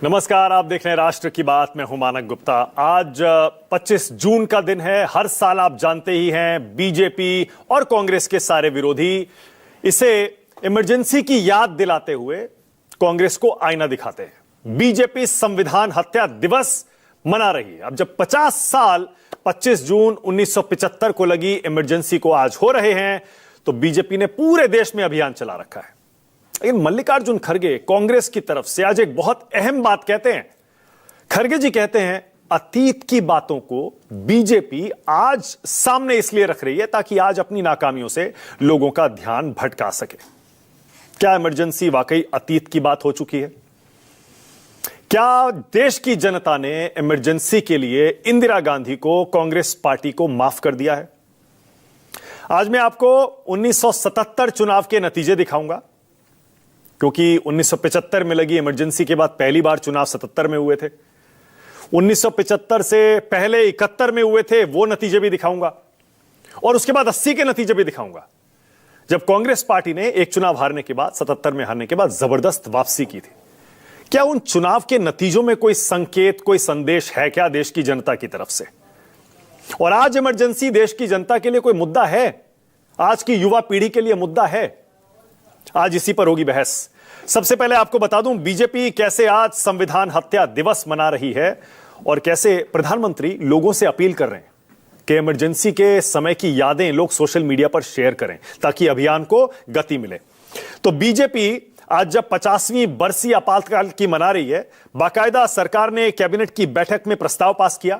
नमस्कार, आप देख रहे हैं राष्ट्र की बात। मैं हूं मानक गुप्ता। आज 25 जून का दिन है। हर साल आप जानते ही हैं, बीजेपी और कांग्रेस के सारे विरोधी इसे इमरजेंसी की याद दिलाते हुए कांग्रेस को आईना दिखाते हैं। बीजेपी संविधान हत्या दिवस मना रही है। अब जब 50 साल 25 जून 1975 को लगी इमरजेंसी को आज हो रहे हैं, तो बीजेपी ने पूरे देश में अभियान चला रखा है। लेकिन मल्लिकार्जुन खड़गे कांग्रेस की तरफ से आज एक बहुत अहम बात कहते हैं। खड़गे जी कहते हैं, अतीत की बातों को बीजेपी आज सामने इसलिए रख रही है ताकि आज अपनी नाकामियों से लोगों का ध्यान भटका सके। क्या इमरजेंसी वाकई अतीत की बात हो चुकी है? क्या देश की जनता ने इमरजेंसी के लिए इंदिरा गांधी को, कांग्रेस पार्टी को माफ कर दिया है? आज मैं आपको 1977 चुनाव के नतीजे दिखाऊंगा, क्योंकि 1975 में लगी इमरजेंसी के बाद पहली बार चुनाव 77 में हुए थे। 1975 से पहले 71 में हुए थे, वो नतीजे भी दिखाऊंगा। और उसके बाद 80 के नतीजे भी दिखाऊंगा, जब कांग्रेस पार्टी ने एक चुनाव हारने के बाद, 77 में हारने के बाद जबरदस्त वापसी की थी। क्या उन चुनाव के नतीजों में कोई संकेत, कोई संदेश है क्या देश की जनता की तरफ से? और आज इमरजेंसी देश की जनता के लिए कोई मुद्दा है? आज की युवा पीढ़ी के लिए मुद्दा है? आज इसी पर होगी बहस। सबसे पहले आपको बता दूं, बीजेपी कैसे आज संविधान हत्या दिवस मना रही है और कैसे प्रधानमंत्री लोगों से अपील कर रहे हैं कि इमरजेंसी के समय की यादें लोग सोशल मीडिया पर शेयर करें ताकि अभियान को गति मिले। तो बीजेपी आज जब 50वीं बरसी आपातकाल की मना रही है, बाकायदा सरकार ने कैबिनेट की बैठक में प्रस्ताव पास किया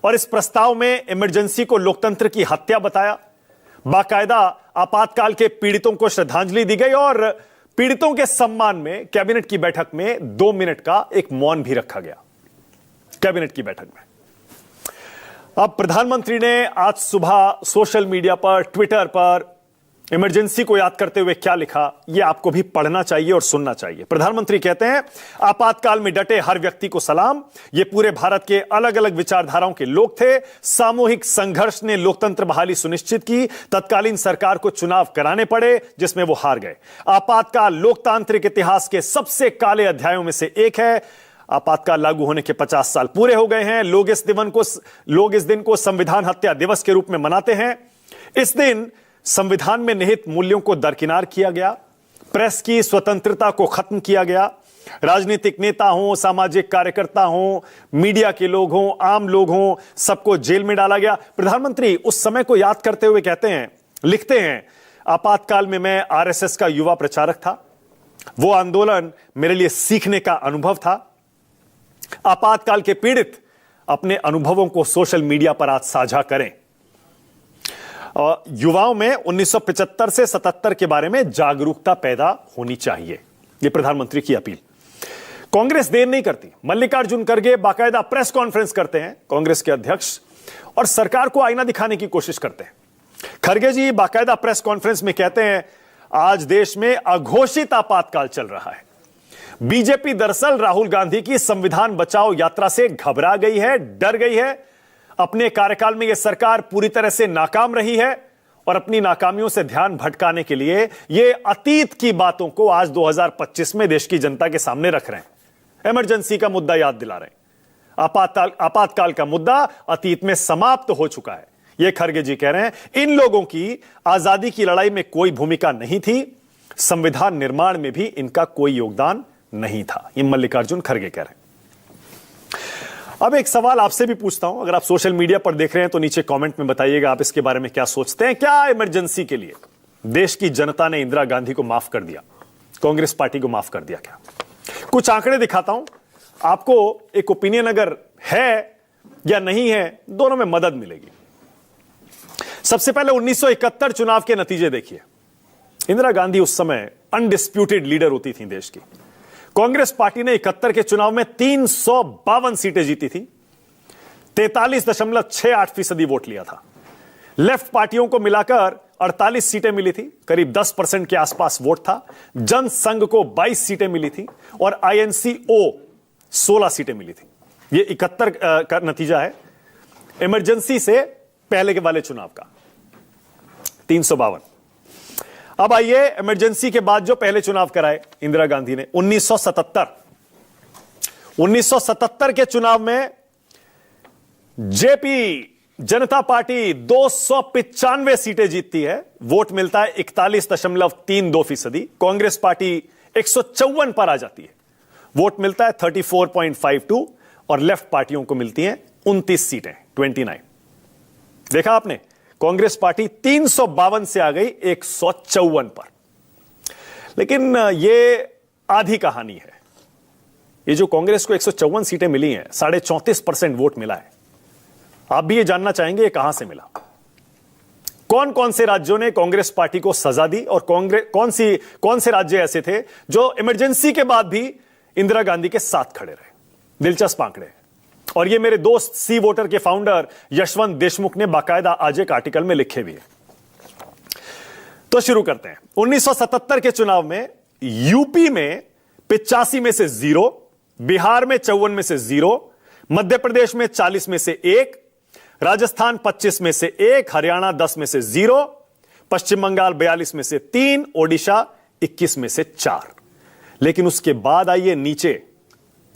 और इस प्रस्ताव में इमरजेंसी को लोकतंत्र की हत्या बताया। बाकायदा आपातकाल के पीड़ितों को श्रद्धांजलि दी गई और पीड़ितों के सम्मान में कैबिनेट की बैठक में 2 मिनट का एक मौन भी रखा गया। कैबिनेट की बैठक में अब प्रधानमंत्री ने आज सुबह सोशल मीडिया पर, ट्विटर पर इमरजेंसी को याद करते हुए क्या लिखा, यह आपको भी पढ़ना चाहिए और सुनना चाहिए। प्रधानमंत्री कहते हैं, आपातकाल में डटे हर व्यक्ति को सलाम। ये पूरे भारत के अलग अलग विचारधाराओं के लोग थे। सामूहिक संघर्ष ने लोकतंत्र बहाली सुनिश्चित की। तत्कालीन सरकार को चुनाव कराने पड़े जिसमें वो हार गए। आपातकाल लोकतांत्रिक इतिहास के सबसे काले अध्यायों में से एक है। आपातकाल लागू होने के 50 साल पूरे हो गए हैं। लोग इस दिन को संविधान हत्या दिवस के रूप में मनाते हैं। इस दिन संविधान में निहित मूल्यों को दरकिनार किया गया। प्रेस की स्वतंत्रता को खत्म किया गया। राजनीतिक नेता हों, सामाजिक कार्यकर्ता हों, मीडिया के लोग हों, आम लोग हों, सबको जेल में डाला गया। प्रधानमंत्री उस समय को याद करते हुए कहते हैं, लिखते हैं, आपातकाल में मैं आरएसएस का युवा प्रचारक था। वो आंदोलन मेरे लिए सीखने का अनुभव था। आपातकाल के पीड़ित अपने अनुभवों को सोशल मीडिया पर आज साझा करें। युवाओं में 1975 से 77 के बारे में जागरूकता पैदा होनी चाहिए, यह प्रधानमंत्री की अपील। कांग्रेस देर नहीं करती। मल्लिकार्जुन खड़गे बाकायदा प्रेस कॉन्फ्रेंस करते हैं, कांग्रेस के अध्यक्ष, और सरकार को आईना दिखाने की कोशिश करते हैं। खड़गे जी बाकायदा प्रेस कॉन्फ्रेंस में कहते हैं, आज देश में अघोषित आपातकाल चल रहा है। बीजेपी दरअसल राहुल गांधी की संविधान बचाओ यात्रा से घबरा गई है, डर गई है। अपने कार्यकाल में यह सरकार पूरी तरह से नाकाम रही है और अपनी नाकामियों से ध्यान भटकाने के लिए यह अतीत की बातों को आज 2025 में देश की जनता के सामने रख रहे हैं। इमरजेंसी का मुद्दा याद दिला रहे हैं। आपातकाल का मुद्दा अतीत में समाप्त हो चुका है, यह खड़गे जी कह रहे हैं। इन लोगों की आजादी की लड़ाई में कोई भूमिका नहीं थी। संविधान निर्माण में भी इनका कोई योगदान नहीं था, यह मल्लिकार्जुन खड़गे कह रहे हैं। अब एक सवाल आपसे भी पूछता हूं, अगर आप सोशल मीडिया पर देख रहे हैं तो नीचे कमेंट में बताइएगा आप इसके बारे में क्या सोचते हैं। क्या इमरजेंसी के लिए देश की जनता ने इंदिरा गांधी को माफ कर दिया, कांग्रेस पार्टी को माफ कर दिया क्या? कुछ आंकड़े दिखाता हूं आपको, एक ओपिनियन अगर है या नहीं है, दोनों में मदद मिलेगी। सबसे पहले 1971 चुनाव के नतीजे देखिए। इंदिरा गांधी उस समय अनडिस्प्यूटेड लीडर होती थी देश की। कांग्रेस पार्टी ने 71 के चुनाव में 352 सीटें जीती थी, 43.68% वोट लिया था। लेफ्ट पार्टियों को मिलाकर 48 सीटें मिली थी, करीब 10% के आसपास वोट था। जनसंघ को 22 सीटें मिली थी और आईएनसीओ 16 सीटें मिली थी। यह 71 का नतीजा है इमरजेंसी से पहले के वाले चुनाव का, 352। अब आइए इमरजेंसी के बाद जो पहले चुनाव कराए इंदिरा गांधी ने, 1977। 1977 के चुनाव में जेपी जनता पार्टी 295 सीटें जीतती है, वोट मिलता है 41.32%। कांग्रेस पार्टी 154 पर आ जाती है, वोट मिलता है 34.52, और लेफ्ट पार्टियों को मिलती हैं 29 सीटें, 29। देखा आपने, कांग्रेस पार्टी 352 से आ गई 154 पर। लेकिन यह आधी कहानी है। ये जो कांग्रेस को 154 सीटें मिली हैं, 34.5% वोट मिला है, आप भी ये जानना चाहेंगे ये कहां से मिला। कौन कौन से राज्यों ने कांग्रेस पार्टी को सजा दी, और कौन से राज्य ऐसे थे जो इमरजेंसी के बाद भी इंदिरा गांधी के साथ खड़े रहे। दिलचस्प आंकड़े हैं, और ये मेरे दोस्त सी वोटर के फाउंडर यशवंत देशमुख ने बाकायदा आज एक आर्टिकल में लिखे भी हैं। तो शुरू करते हैं। 1977 के चुनाव में यूपी में 85 में से 0, बिहार में 54 में से 0, मध्य प्रदेश में 40 में से 1, राजस्थान 25 में से 1, हरियाणा 10 में से 0, पश्चिम बंगाल 42 में से 3, ओडिशा 21 में से 4। लेकिन उसके बाद आइए नीचे,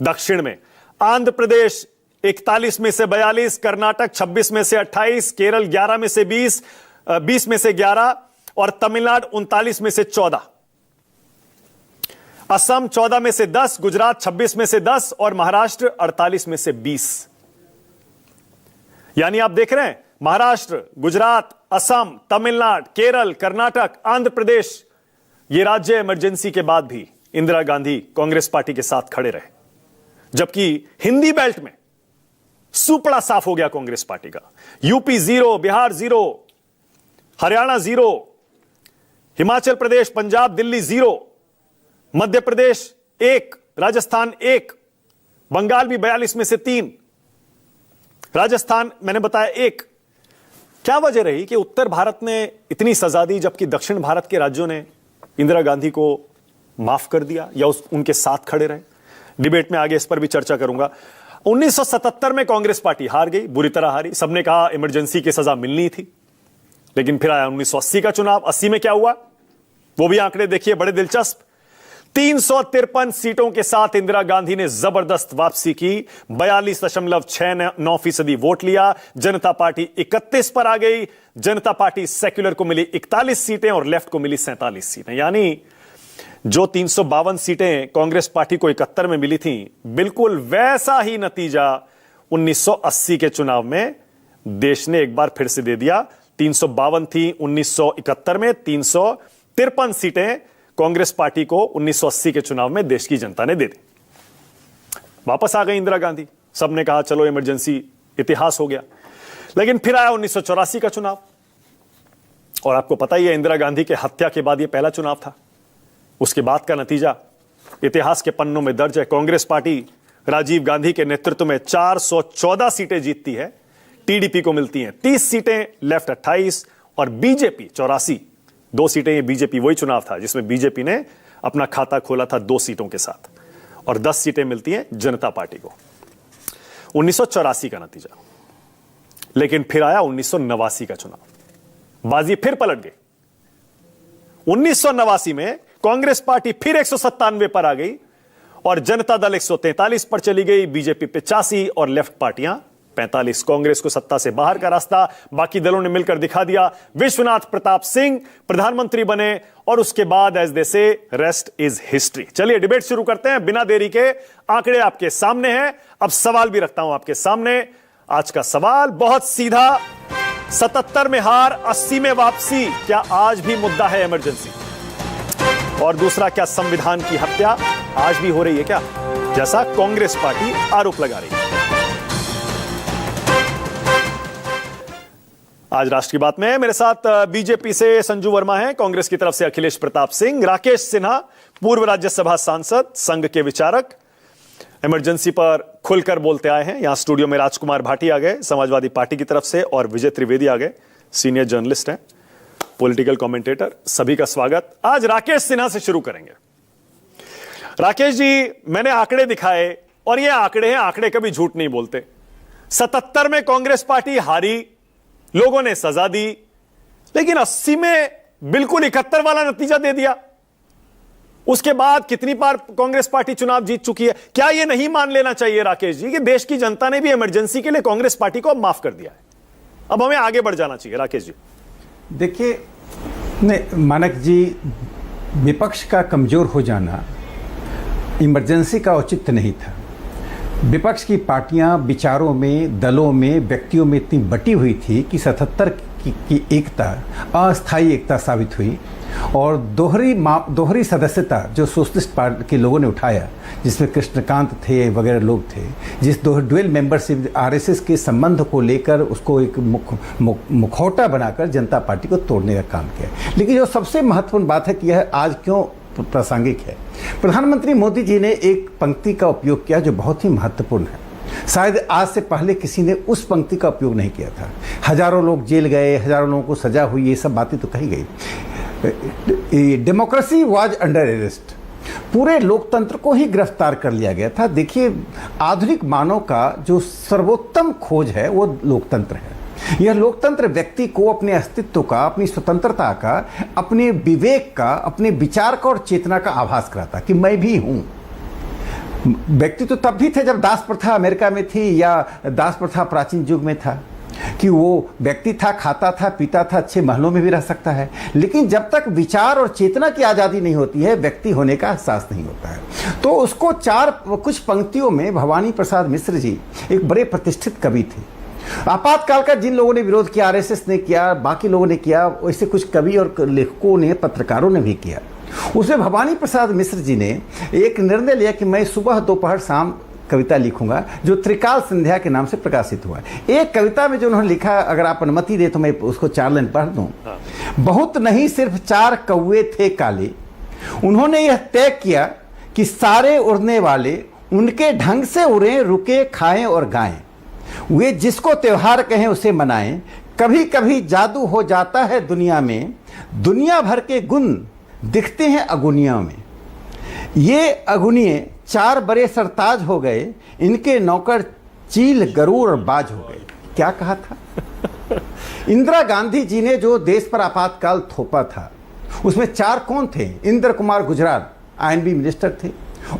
दक्षिण में आंध्र प्रदेश 41 में से 42, कर्नाटक 26 में से 28, केरल 11 में से 20 में से 11, और तमिलनाडु 39 में से 14, असम 14 में से 10, गुजरात 26 में से 10, और महाराष्ट्र 48 में से 20। यानी आप देख रहे हैं, महाराष्ट्र, गुजरात, असम, तमिलनाडु, केरल, कर्नाटक, आंध्र प्रदेश, ये राज्य इमरजेंसी के बाद भी इंदिरा गांधी कांग्रेस पार्टी के साथ खड़े रहे। जबकि हिंदी बेल्ट में सुपड़ा साफ हो गया कांग्रेस पार्टी का। यूपी 0, बिहार 0, हरियाणा 0, हिमाचल प्रदेश, पंजाब, दिल्ली 0, मध्य प्रदेश 1, राजस्थान 1, बंगाल भी 42 में से 3, राजस्थान मैंने बताया 1। क्या वजह रही कि उत्तर भारत ने इतनी सजा दी जबकि दक्षिण भारत के राज्यों ने इंदिरा गांधी को माफ कर दिया या उनके साथ खड़े रहे? डिबेट में आगे इस पर भी चर्चा करूंगा। 1977 में कांग्रेस पार्टी हार गई, बुरी तरह हारी। सबने कहा इमरजेंसी की सजा मिलनी थी। लेकिन फिर आया 1980 का चुनाव। 80 में क्या हुआ, वो भी आंकड़े देखिए, बड़े दिलचस्प। 353 सीटों के साथ इंदिरा गांधी ने जबरदस्त वापसी की, 42.69% वोट लिया। जनता पार्टी 31 पर आ गई। जनता पार्टी सेक्युलर को मिली 41 सीटें और लेफ्ट को मिली 47 सीटें। यानी जो 352 सीटें कांग्रेस पार्टी को 71 में मिली थी, बिल्कुल वैसा ही नतीजा 1980 के चुनाव में देश ने एक बार फिर से दे दिया। 352 थी 1971 में, 353 सीटें कांग्रेस पार्टी को 1980 के चुनाव में देश की जनता ने दे दी। वापस आ गई इंदिरा गांधी। सबने कहा चलो इमरजेंसी इतिहास हो गया। लेकिन फिर आया 1984 का चुनाव, और आपको पता ही है इंदिरा गांधी के हत्या के बाद यह पहला चुनाव था। उसके बाद का नतीजा इतिहास के पन्नों में दर्ज है। कांग्रेस पार्टी राजीव गांधी के नेतृत्व में 414 सीटें जीतती है, टीडीपी को मिलती हैं 30 सीटें, लेफ्ट 28 और बीजेपी 84। 2 सीटें। ये बीजेपी वही चुनाव था जिसमें बीजेपी ने अपना खाता खोला था 2 सीटों के साथ, और 10 सीटें मिलती हैं जनता पार्टी को। 1984 का नतीजा। लेकिन फिर आया 1989 का चुनाव, बाजी फिर पलट गई। 1989 में कांग्रेस पार्टी फिर 197 पर आ गई और जनता दल 143 पर चली गई, बीजेपी 85 और लेफ्ट पार्टियां 45। कांग्रेस को सत्ता से बाहर का रास्ता बाकी दलों ने मिलकर दिखा दिया। विश्वनाथ प्रताप सिंह प्रधानमंत्री बने और उसके बाद एज दे से रेस्ट इज हिस्ट्री। चलिए डिबेट शुरू करते हैं बिना देरी के। आंकड़े आपके सामने हैं। अब सवाल भी रखता हूं आपके सामने। आज का सवाल बहुत सीधा। 77 में हार, 80 में वापसी, क्या आज भी मुद्दा है इमरजेंसी? और दूसरा, क्या संविधान की हत्या आज भी हो रही है क्या, जैसा कांग्रेस पार्टी आरोप लगा रही है? आज राष्ट्र की बात में मेरे साथ बीजेपी से संजू वर्मा हैं, कांग्रेस की तरफ से अखिलेश प्रताप सिंह, राकेश सिन्हा पूर्व राज्यसभा सांसद, संघ के विचारक, इमरजेंसी पर खुलकर बोलते आए हैं। यहां स्टूडियो में राजकुमार भाटी आ गए समाजवादी पार्टी की तरफ से, और विजय त्रिवेदी आ गए, सीनियर जर्नलिस्ट हैं, पॉलिटिकल कमेंटेटर। सभी का स्वागत। आज राकेश सिन्हा से शुरू करेंगे। राकेश जी, मैंने आंकड़े दिखाए और ये आंकड़े हैं, आंकड़े कभी झूठ नहीं बोलते। 77 में कांग्रेस पार्टी हारी, लोगों ने सजा दी, लेकिन 80 में बिल्कुल 71 वाला नतीजा दे दिया। उसके बाद कितनी बार कांग्रेस पार्टी चुनाव जीत चुकी है। क्या यह नहीं मान लेना चाहिए राकेश जी कि देश की जनता ने भी इमरजेंसी के लिए कांग्रेस पार्टी को अब माफ कर दिया है, अब हमें आगे बढ़ जाना चाहिए? राकेश जी देखिए, मानक जी, विपक्ष का कमजोर हो जाना इमरजेंसी का औचित्य नहीं था। विपक्ष की पार्टियां विचारों में, दलों में, व्यक्तियों में इतनी बटी हुई थी कि 77 की एकता अस्थायी एकता साबित हुई। और दोहरी सदस्यता जो सोशलिस्ट पार्टी के लोगों ने उठाया, जिसमें कृष्णकांत थे वगैरह लोग थे, जिस डुअल मेंबरशिप आरएसएस के संबंध को लेकर उसको एक मुखौटा बनाकर जनता पार्टी को तोड़ने का काम किया। लेकिन जो सबसे महत्वपूर्ण बात है कि यह आज क्यों प्रासंगिक है, प्रधानमंत्री मोदी जी ने एक पंक्ति का उपयोग किया जो बहुत ही महत्वपूर्ण है। शायद आज से पहले किसी ने उस पंक्ति का उपयोग नहीं किया था। हजारों लोग जेल गए, हजारों लोगों को सजा हुई, ये सब बातें तो कही गई। डेमोक्रेसी वाज अंडर अरेस्ट, पूरे लोकतंत्र को ही गिरफ्तार कर लिया गया था। देखिए, आधुनिक मानव का जो सर्वोत्तम खोज है वो लोकतंत्र है। यह लोकतंत्र व्यक्ति को अपने अस्तित्व का, अपनी स्वतंत्रता का, अपने विवेक का, अपने विचार का और चेतना का आभास कराता कि मैं भी हूं। व्यक्ति तो तब भी थे जब दास प्रथा अमेरिका में थी या दास प्रथा प्राचीन युग में था, कि वो व्यक्ति था, खाता था, पीता था, अच्छे महलों में भी रह सकता है। लेकिन जब तक विचार और चेतना की आज़ादी नहीं होती है, व्यक्ति होने का एहसास नहीं होता है। तो उसको कुछ पंक्तियों में भवानी प्रसाद मिश्र जी एक बड़े प्रतिष्ठित कवि थे। आपातकाल का जिन लोगों ने विरोध किया, आरएसएस ने किया, बाकी लोगों ने किया, वैसे कुछ कवि और लेखकों ने, पत्रकारों ने भी किया। उसमें भवानी प्रसाद मिश्र जी ने एक निर्णय लिया कि मैं सुबह, दोपहर, शाम कविता लिखूंगा, जो त्रिकाल संध्या के नाम से प्रकाशित हुआ। एक कविता में जो उन्होंने लिखा, अगर आप अनुमति दे तो मैं उसको 4 लाइन पढ़ दूं। बहुत नहीं, सिर्फ 4 कौवे थे काले, उन्होंने यह तय किया कि सारे उड़ने वाले उनके ढंग से उड़े, रुके, खाएं और गाएं। वे जिसको त्योहार कहें उसे मनाएं। कभी कभी जादू हो जाता है दुनिया में, दुनिया भर के गुण दिखते हैं अगुनियों में। ये अगुनिये 4 बड़े सरताज हो गए, इनके नौकर चील, गरुड़ और बाज हो गए। क्या कहा था? इंदिरा गांधी जी ने जो देश पर आपातकाल थोपा था, उसमें 4 कौन थे? इंद्र कुमार गुजराल आईएनबी मिनिस्टर थे,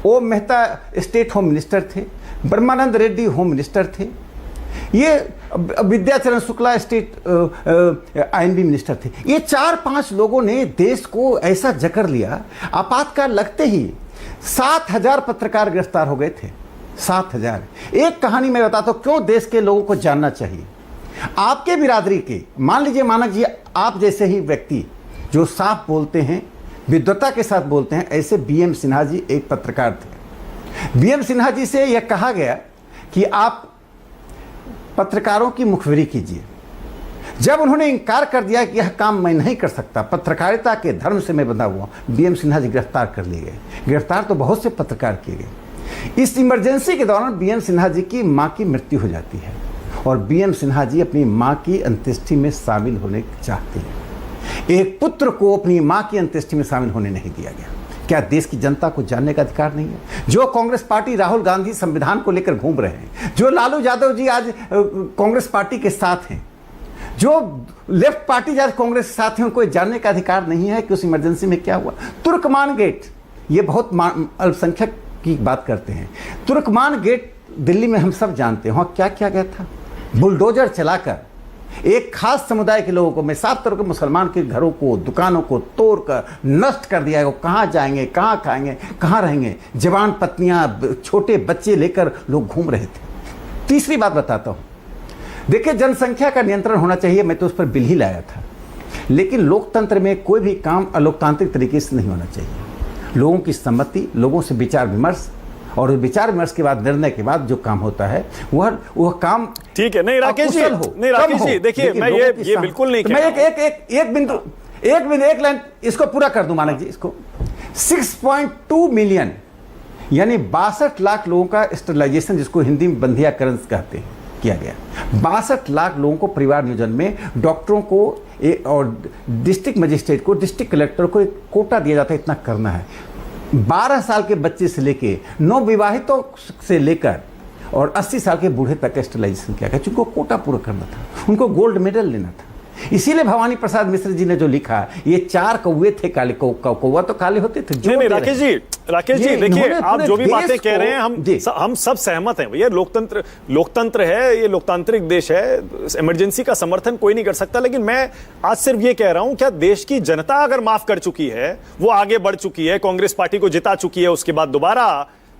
ओम मेहता स्टेट होम मिनिस्टर थे, ब्रह्मानंद रेड्डी होम मिनिस्टर थे, ये विद्याचरण शुक्ला स्टेट आईएनबी मिनिस्टर थे। ये 4-5 लोगों ने देश को ऐसा जकड़ लिया। आपातकाल लगते ही 7,000 पत्रकार गिरफ्तार हो गए थे। 7,000। एक कहानी मैं बताता हूं क्यों देश के लोगों को जानना चाहिए। आपके बिरादरी के, मान लीजिए मानक जी, आप जैसे ही व्यक्ति जो साफ बोलते हैं, विद्वता के साथ बोलते हैं, ऐसे बीएम सिन्हा जी एक पत्रकार थे। बीएम सिन्हा जी से यह कहा गया कि आप पत्रकारों की मुखबिरी कीजिए। जब उन्होंने इनकार कर दिया कि यह काम मैं नहीं कर सकता, पत्रकारिता के धर्म से मैं बंधा हुआ, बीएम सिन्हा जी गिरफ्तार कर लिए गए। गिरफ्तार तो बहुत से पत्रकार किए गए। इस इमरजेंसी के दौरान बीएम सिन्हा जी की मां की मृत्यु हो जाती है और बीएम सिन्हा जी अपनी मां की अंत्येष्टि में शामिल होने चाहते हैं। एक पुत्र को अपनी मां की अंत्येष्टि में शामिल होने नहीं दिया गया। क्या देश की जनता को जानने का अधिकार नहीं है? जो कांग्रेस पार्टी, राहुल गांधी संविधान को लेकर घूम रहे हैं, जो लालू यादव जी आज कांग्रेस पार्टी के साथ हैं, जो लेफ्ट पार्टी आज कांग्रेस के साथ हैं, उनको जानने का अधिकार नहीं है कि उस इमरजेंसी में क्या हुआ। तुर्कमान गेट, ये बहुत अल्पसंख्यक की बात करते हैं। तुर्कमान गेट दिल्ली में हम सब जानते हैं, वहाँ क्या किया गया था? बुलडोजर चलाकर एक खास समुदाय के लोगों को, मैं साफ तौर पर मुसलमान के घरों को, दुकानों को तोड़कर नष्ट कर दिया है। वो कहाँ जाएंगे, कहाँ खाएंगे, कहाँ रहेंगे? जवान पत्नियां, छोटे बच्चे लेकर लोग घूम रहे थे। तीसरी बात बताता हूँ, देखिए, जनसंख्या का नियंत्रण होना चाहिए, मैं तो उस पर बिल ही लाया था। लेकिन लोकतंत्र में कोई भी काम अलोकतांत्रिक तरीके से नहीं होना चाहिए। लोगों की सम्मति, लोगों से विचार विमर्श, और विचार विमर्श के बाद, निर्णय के बाद जो काम होता है वह काम ठीक है। नहीं राकेश जी, नहीं राकेश जी, देखिए, मैं ये बिल्कुल नहीं, मैं एक लाइन इसको पूरा कर दूं मानक जी। इसको 6.2 मिलियन यानी 62 लाख लोगों का स्टेरिलाइजेशन, जिसको हिंदी में बंधियाकरण कहते हैं, किया गया। 62 लाख लोगों को परिवार नियोजन में, डॉक्टरों को और डिस्ट्रिक्ट मजिस्ट्रेट को, डिस्ट्रिक्ट कलेक्टर को एक कोटा दिया जाता है, इतना करना है। 12 साल के बच्चे से लेके नवविवाहितों से लेकर और 80 साल के बूढ़े तक स्टेरिलाइजेशन किया गया, क्योंकि उनको कोटा पूरा करना था, उनको गोल्ड मेडल लेना था। इसीलिए भवानी प्रसाद मिश्र जी ने जो लिखा, ये 4 कौवे थे काले, कौवा तो काले होते थे। नहीं राकेश जी देखिए, आप जो भी बातें कह रहे हैं हम सब सहमत हैं भैया। लोकतंत्र है, ये लोकतांत्रिक देश है, इमरजेंसी का समर्थन कोई नहीं कर सकता। लेकिन मैं आज सिर्फ ये कह रहा हूं, क्या देश की जनता अगर माफ कर चुकी है, वो आगे बढ़ चुकी है, कांग्रेस पार्टी को जिता चुकी है, उसके बाद दोबारा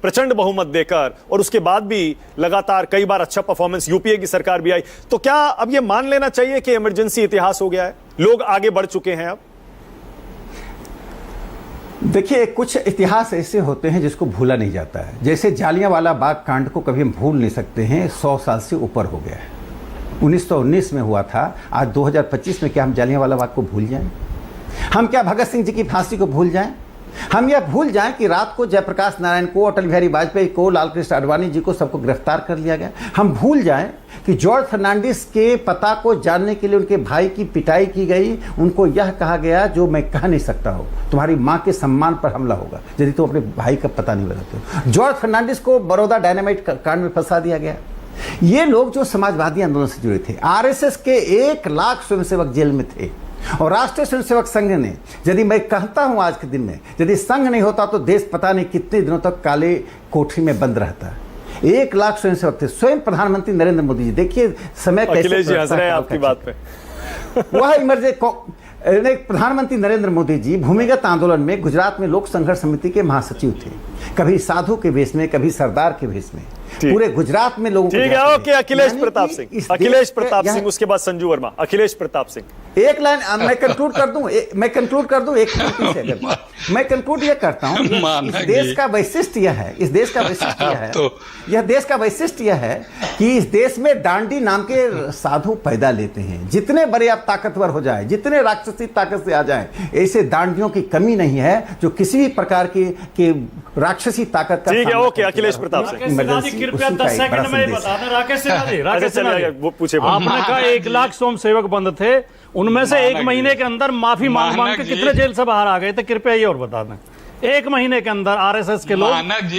प्रचंड बहुमत देकर, और उसके बाद भी लगातार कई बार अच्छा परफॉर्मेंस, यूपीए की सरकार भी आई, तो क्या अब ये मान लेना चाहिए कि इमरजेंसी इतिहास हो गया है, लोग आगे बढ़ चुके हैं अब? देखिए, कुछ इतिहास ऐसे होते हैं जिसको भूला नहीं जाता है। जैसे जालियांवाला बाग कांड को कभी हम भूल नहीं सकते हैं, 100 साल से ऊपर हो गया है। 1919 में हुआ था, आज 2025 में क्या हम जालियांवाला बाग को भूल जाएं? हम क्या भगत सिंह जी की फांसी को भूल जाएं? हम यह भूल जाएं कि रात को जयप्रकाश नारायण को, अटल बिहारी वाजपेयी को, लाल कृष्ण आडवाणी जी को, सबको गिरफ्तार कर लिया गया? हम भूल जाएं कि जॉर्ज फर्नांडिस के पता को जानने के लिए उनके भाई की पिटाई की गई, उनको यह कहा गया जो मैं कह नहीं सकता हूं, तुम्हारी मां के सम्मान पर हमला होगा यदि तुम अपने भाई का पता नहीं बताते हो। जॉर्ज फर्नांडिस को बड़ौदा डायनामाइट कांड में फंसा दिया गया। ये लोग जो समाजवादी आंदोलन से जुड़े थे, आरएसएस के 1 लाख स्वयंसेवक जेल में थे, और राष्ट्रीय स्वयंसेवक संघ ने, यदि मैं कहता हूं आज के दिन में, यदि संघ नहीं होता तो देश पता नहीं कितने दिनों तक काले कोठरी में बंद रहता। 1 लाख स्वयंसेवक थे। स्वयं प्रधानमंत्री नरेंद्र मोदी जी, देखिए समय कैसे अखिलेश जी हंस रहे हैं आपकी बात पे। वह प्रधानमंत्री नरेंद्र मोदी जी भूमिगत आंदोलन में गुजरात में लोक संघर्ष समिति के महासचिव थे, कभी साधु के भेष में, कभी सरदार के भेष में, पूरे गुजरात में लोगों को। ठीक है, ओके। अखिलेश प्रताप सिंह, उसके बाद संजू वर्मा। अखिलेश प्रताप सिंह, एक लाइन मैं कंक्लूड कर दूं, मैं कंक्लूड ये करता हूं, इस देश का वैशिष्ट्य यह है, यह देश का वैशिष्ट्य यह है कि इस देश में डांडी नाम के साधु पैदा लेते हैं। जितने बड़े आप ताकतवर हो जाए, जितने राक्षसी ताकत से आ जाए, ऐसे दांडियों की कमी नहीं है जो किसी भी प्रकार की राक्षसी ताकत का। ठीक है, ओके। अखिलेश प्रताप सिंह, कृपया 10 सेकंड में बता दें। राकेश सिन्हा जी, वो पूछे। आपने कहा 1 लाख स्वयंसेवक बंद थे, उनमें से 1 महीने के अंदर माफी मांग के कितने जेल से बाहर आ गए थे? कृपया ये और बता दें। 1 महीने के अंदर आरएसएस के लोग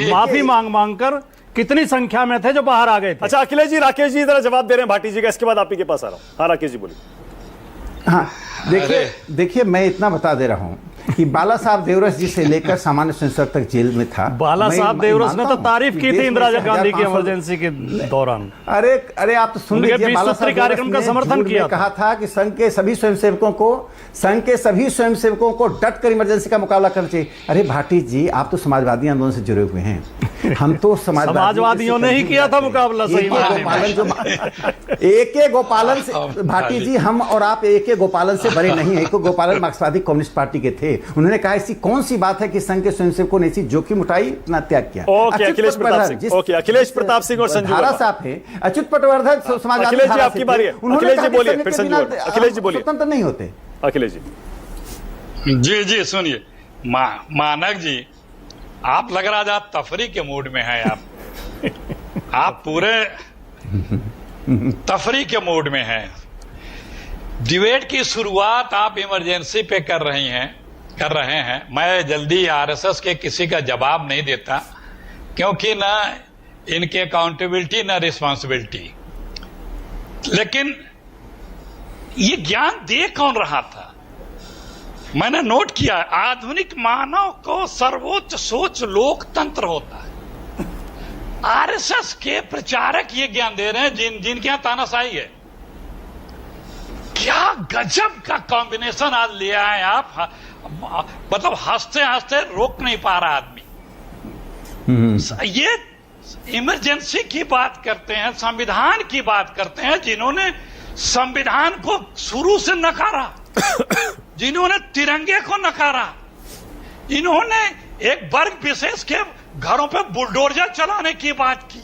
माफी मांग कर कितनी संख्या में थे जो बाहर आ गए थे? अच्छा अखिलेश जी, राकेश जी जरा जवाब दे रहे हैं भाटी जी का, इसके बाद आप ही के पास आ रहा हूं। हाँ राकेश जी बोलिए। हाँ देखिए मैं इतना बता दे रहा हूं कि बाला साहब देवरस जी से लेकर सामान्य संसद तक जेल में था। बाला साहब देवरस ने तो तारीफ की थी इंदिरा गांधी की इमरजेंसी के दौरान। अरे आप तो सुन लीजिए, बाला साहब कार्यक्रम का समर्थन किया, कहा था कि संघ के सभी स्वयंसेवकों को डट कर इमरजेंसी का मुकाबला करना चाहिए। अरे भाटी जी, आप तो समाजवादी आंदोलन से जुड़े हुए हैं, हम तो समाजवादियों ने ही किया था मुकाबला। सही AK गोपालन से, भाटी जी हम और आप AK गोपालन से बड़े नहीं है। AK गोपालन मार्क्सवादी कम्युनिस्ट पार्टी के थे। उन्होंने कहा ऐसी कौन सी बात है कि संघ के स्वयंसेवकों ने ऐसी जोखिम उठाई, इतना त्याग किया। अखिलेश प्रताप सिंह और संजू धारा साहब है, अच्युत पटवर्धन समाजवादी। अखिलेश जी आपकी बारी है। अखिलेश जी बोलिए, फिर संजू। अखिलेश जी बोलिए। स्वतंत्र नहीं होते। अखिलेश जी सुनिए, मानक जी, आप लग रहा है तफरी के मूड में हैं। आप पूरे तफरी के मूड में हैं। डिबेट की शुरुआत आप इमरजेंसी पे कर रहे हैं। मैं जल्दी आरएसएस के किसी का जवाब नहीं देता, क्योंकि ना इनके अकाउंटेबिलिटी ना रिस्पांसिबिलिटी। लेकिन ये ज्ञान दे कौन रहा था? मैंने नोट किया, आधुनिक मानव को सर्वोच्च सोच लोकतंत्र होता है। आरएसएस के प्रचारक ये ज्ञान दे रहे हैं जिनके यहां तानाशाही है। क्या गजब का कॉम्बिनेशन आज लिया है आप, मतलब हंसते हंसते रोक नहीं पा रहा आदमी। ये इमरजेंसी की बात करते हैं, संविधान की बात करते हैं, जिन्होंने संविधान को शुरू से नकारा, जिन्होंने तिरंगे को नकारा, इन्होंने एक वर्ग विशेष के घरों पे बुलडोजर चलाने की बात की।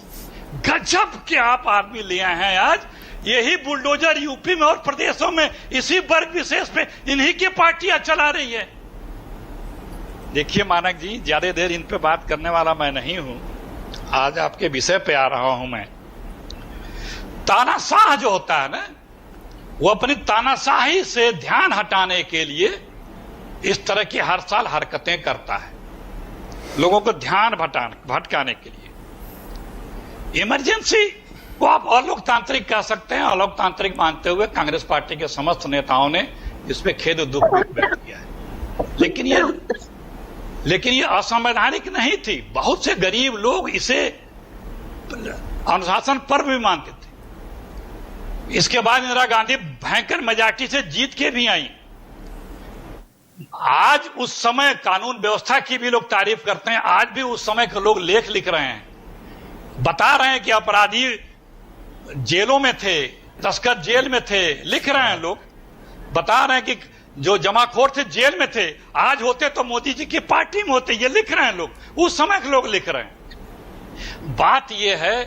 गजब के आप आदमी लिए हैं आज। यही बुलडोजर यूपी में और प्रदेशों में इसी वर्ग विशेष पे इन्हीं की पार्टियां चला रही है। देखिए मानक जी, ज्यादा देर इन पे बात करने वाला मैं नहीं हूं। आज आपके विषय पे आ रहा हूं मैं। तानाशाह जो होता है ना, वो अपनी तानाशाही से ध्यान हटाने के लिए इस तरह की हर साल हरकतें करता है, लोगों को ध्यान भटकाने के लिए। इमरजेंसी को आप अलोकतांत्रिक कह सकते हैं। अलोकतांत्रिक मानते हुए कांग्रेस पार्टी के समस्त नेताओं ने इस पे खेद और दुख व्यक्त किया है। लेकिन ये असंवैधानिक नहीं थी। बहुत से गरीब लोग इसे अनुशासन पर्व भी मानते थे। इसके बाद इंदिरा गांधी भयंकर मेजॉरिटी से जीत के भी आई। आज उस समय कानून व्यवस्था की भी लोग तारीफ करते हैं। आज भी उस समय के लोग लेख लिख रहे हैं, बता रहे हैं कि अपराधी जेलों में थे, तस्कर जेल में थे। लिख रहे हैं लोग, बता रहे हैं कि जो जमाखोर थे जेल में थे, आज होते तो मोदी जी की पार्टी में होते। ये लिख रहे हैं लोग, उस समय के लोग लिख रहे हैं। बात यह है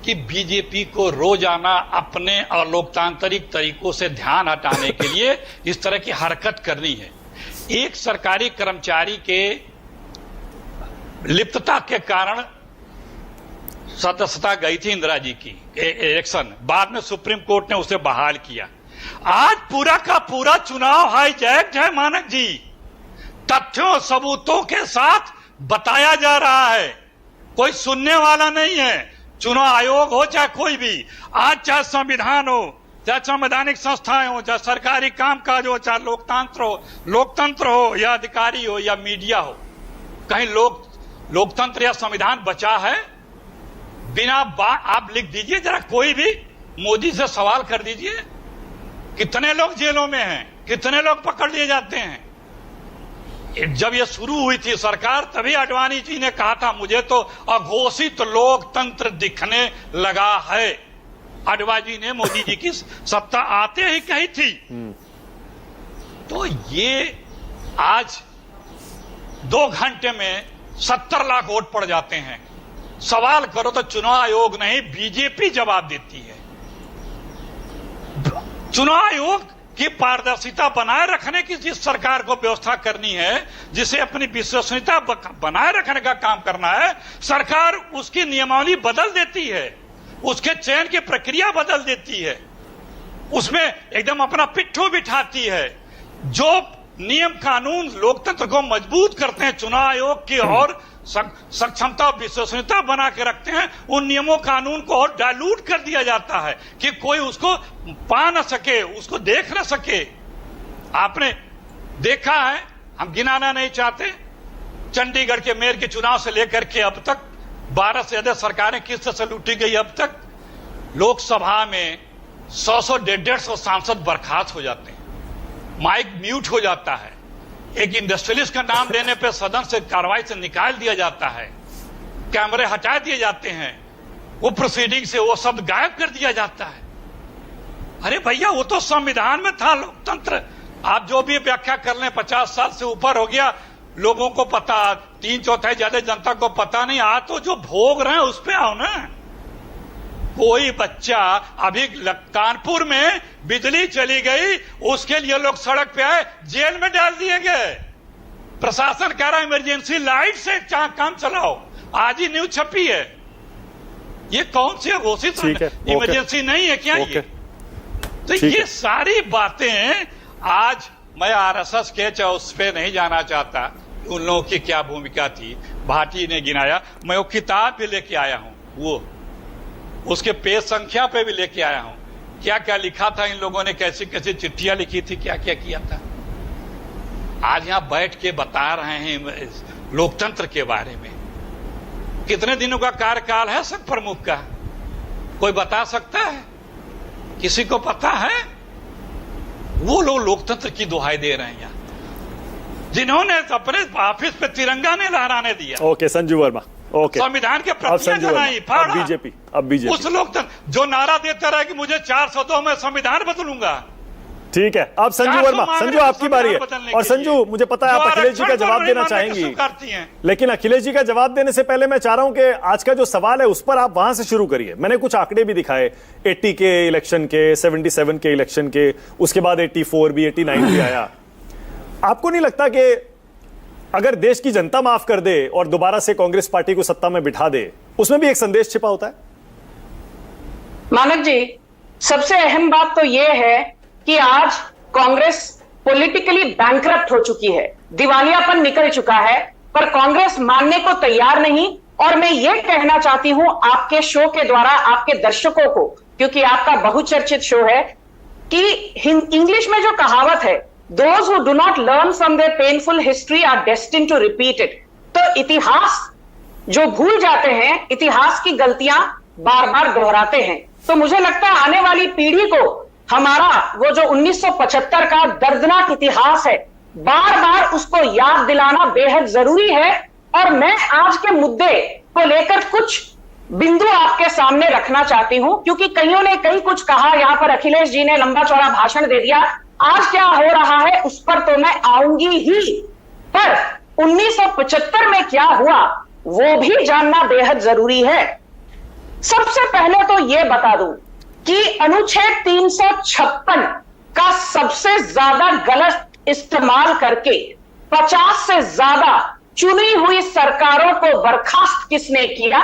कि बीजेपी को रोजाना अपने अलोकतांत्रिक तरीकों से ध्यान हटाने के लिए इस तरह की हरकत करनी है। एक सरकारी कर्मचारी के लिप्तता के कारण सदस्यता गई थी इंदिरा जी की इलेक्शन, बाद में सुप्रीम कोर्ट ने उसे बहाल किया। आज पूरा का पूरा चुनाव हाईजैक है मानक जी, तथ्यों सबूतों के साथ बताया जा रहा है, कोई सुनने वाला नहीं है। चुनाव आयोग हो चाहे कोई भी, आज चाहे संविधान हो, चाहे संवैधानिक संस्थाएं हो, चाहे सरकारी कामकाज हो, चाहे लोकतंत्र हो या अधिकारी हो या मीडिया हो, कहीं लोकतंत्र या संविधान बचा है? बिना आप लिख दीजिए जरा, कोई भी मोदी से सवाल कर दीजिए, कितने लोग जेलों में हैं, कितने लोग पकड़ लिए जाते हैं। जब ये शुरू हुई थी सरकार, तभी आडवाणी जी ने कहा था मुझे तो अघोषित लोकतंत्र दिखने लगा है। आडवाणी ने मोदी जी की सत्ता आते ही कही थी। तो ये आज 2 घंटे में 70 लाख वोट पड़ जाते हैं। सवाल करो तो चुनाव आयोग नहीं, बीजेपी जवाब देती है। चुनाव आयोग की पारदर्शिता बनाए रखने की जिस सरकार को व्यवस्था करनी है, जिसे अपनी विश्वसनीयता बनाए रखने का काम करना है, सरकार उसकी नियमावली बदल देती है, उसके चयन की प्रक्रिया बदल देती है, उसमें एकदम अपना पिट्ठू बिठाती है। जो नियम कानून लोकतंत्र को मजबूत करते हैं, चुनाव आयोग की और सक्षमता और विश्वसनीयता बना के रखते हैं, उन नियमों कानून को और डाइल्यूट कर दिया जाता है कि कोई उसको पा न सके, उसको देख न सके। आपने देखा है, हम गिनाना नहीं चाहते, चंडीगढ़ के मेयर के चुनाव से लेकर के अब तक 12 से ज्यादा सरकारें किस तरह से लूटी गई। अब तक लोकसभा में 100-150 सांसद बर्खास्त हो जाते हैं, माइक म्यूट हो जाता है, एक इंडस्ट्रियलिस्ट का नाम लेने पे सदन से कार्रवाई से निकाल दिया जाता है, कैमरे हटा दिए जाते हैं, वो प्रोसीडिंग से वो शब्द गायब कर दिया जाता है। अरे भैया, वो तो संविधान में था लोकतंत्र। आप जो भी व्याख्या कर लें, 50 साल से ऊपर हो गया, लोगों को पता, 3/4 ज्यादा जनता को पता नहीं। आज तो जो भोग रहे हैं उस पे आओ ना। कोई बच्चा, अभी कानपुर में बिजली चली गई, उसके लिए लोग सड़क पे आए, जेल में डाल दिए गए। प्रशासन कह रहा है इमरजेंसी लाइट से काम चलाओ। आज ही न्यूज छपी है। ये कौन सी घोषित इमरजेंसी नहीं है क्या ये? तो ये सारी बातें आज मैं आरएसएस के चाहे उस पर नहीं जाना चाहता, उन लोगों की क्या भूमिका थी। भाटी ने गिनाया, मैं वो किताब भी लेके आया हूं, वो उसके पेज संख्या पे भी लेके आया हूं, क्या क्या लिखा था इन लोगों ने, कैसी कैसी चिट्ठियां लिखी थी, क्या क्या किया था। आज यहां बैठ के बता रहे हैं लोकतंत्र के बारे में। कितने दिनों का कार्यकाल है सब प्रमुख का, कोई बता सकता है? किसी को पता है? वो लोग लोकतंत्र की दुहाई दे रहे हैं यहां, जिन्होंने अपने ऑफिस पे तिरंगा नहीं लहराने दिया। ओके संजू वर्मा, ओके, संविधान के प्रतियां जलाई, फाड़ा। अब बीजेपी उस लोकतंत्र जो नारा देता रहा कि मुझे 402 में संविधान बदलूंगा। ठीक है, अब संजू वर्मा, संजू आपकी बारी है। और संजू, मुझे पता है आप अखिलेश जी का जवाब देना चाहेंगी, लेकिन अखिलेश जी का जवाब देने से पहले मैं चाह रहा हूं कि आज का जो सवाल है उस पर आप वहां से शुरू करिए। मैंने कुछ आंकड़े भी दिखाए, 80 के इलेक्शन के, 77 के इलेक्शन के, उसके बाद 84 भी, 89 भी आया। आपको नहीं लगता कि अगर देश की जनता माफ कर दे और दोबारा से कांग्रेस पार्टी को सत्ता में बिठा दे, उसमें भी एक संदेश छिपा होता है? मानक जी, सबसे अहम बात तो यह है कि आज कांग्रेस पॉलिटिकली बैंकरप्ट हो चुकी है, दिवालियापन निकल चुका है, पर कांग्रेस मानने को तैयार नहीं, और मैं ये कहना चाहती हूं आपके शो के द्वारा आपके दर्शकों को, क्योंकि आपका बहुचर्चित शो है, कि इंग्लिश में जो कहावत है, those who do not learn from their painful history are destined to repeat it. तो इतिहास जो भूल जाते हैं, इतिहास की गलतियां बार बार दोहराते हैं। तो मुझे लगता है आने वाली पीढ़ी को हमारा वो जो 1975 का दर्दनाक इतिहास है, बार बार उसको याद दिलाना बेहद जरूरी है। और मैं आज के मुद्दे को लेकर कुछ बिंदु आपके सामने रखना चाहती हूं, क्योंकि कईयों ने कई कुछ कहा, यहां पर अखिलेश जी ने लंबा चौड़ा भाषण दे दिया। आज क्या हो रहा है उस पर तो मैं आऊंगी ही, पर 1975 में क्या हुआ वो भी जानना बेहद जरूरी है। सबसे पहले तो यह बता दूं कि अनुच्छेद 356 का सबसे ज्यादा गलत इस्तेमाल करके 50 से ज्यादा चुनी हुई सरकारों को बर्खास्त किसने किया?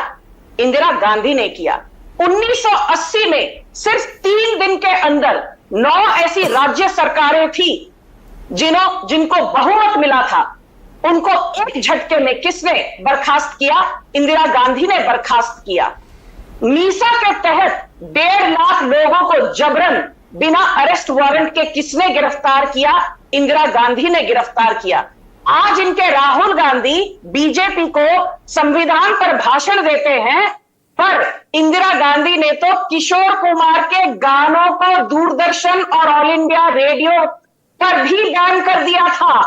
इंदिरा गांधी ने किया। 1980 में सिर्फ 3 दिन के अंदर 9 ऐसी राज्य सरकारें थी जिनको बहुमत मिला था, उनको एक झटके में किसने बर्खास्त किया? इंदिरा गांधी ने बर्खास्त किया। मीसा के तहत 1.5 लाख लोगों को जबरन बिना अरेस्ट वारंट के किसने गिरफ्तार किया? इंदिरा गांधी ने गिरफ्तार किया। आज इनके राहुल गांधी बीजेपी को संविधान पर भाषण देते हैं, पर इंदिरा गांधी ने तो किशोर कुमार के गानों को दूरदर्शन और ऑल इंडिया रेडियो पर भी बैन कर दिया था।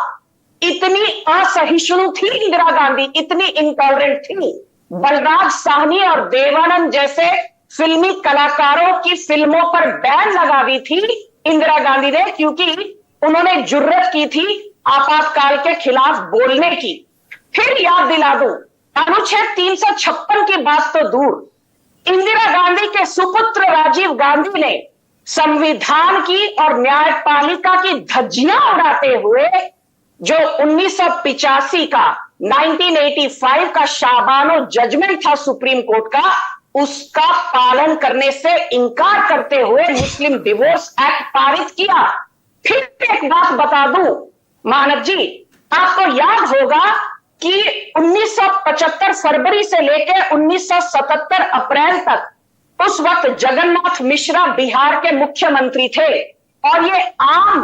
इतनी असहिष्णु थी इंदिरा गांधी, इतनी इंटॉलरेंट थी। बलराज साहनी और देवानंद जैसे फिल्मी कलाकारों की फिल्मों पर बैन लगा दी थी इंदिरा गांधी ने, क्योंकि उन्होंने जुर्रत की थी आपातकाल के खिलाफ बोलने की। फिर याद दिला दूं, अनुच्छेद 356 की बात तो दूर, इंदिरा गांधी के सुपुत्र राजीव गांधी ने संविधान की और न्यायपालिका की धज्जियां उड़ाते हुए जो 1985 का 1985 का शाबानो जजमेंट था सुप्रीम कोर्ट का, उसका पालन करने से इनकार करते हुए मुस्लिम डिवोर्स एक्ट पारित किया। फिर एक बात बता दूं मानव जी, आपको याद होगा कि 1975 फरवरी से लेकर 1977 अप्रैल तक उस वक्त जगन्नाथ मिश्रा बिहार के मुख्यमंत्री थे, और ये आम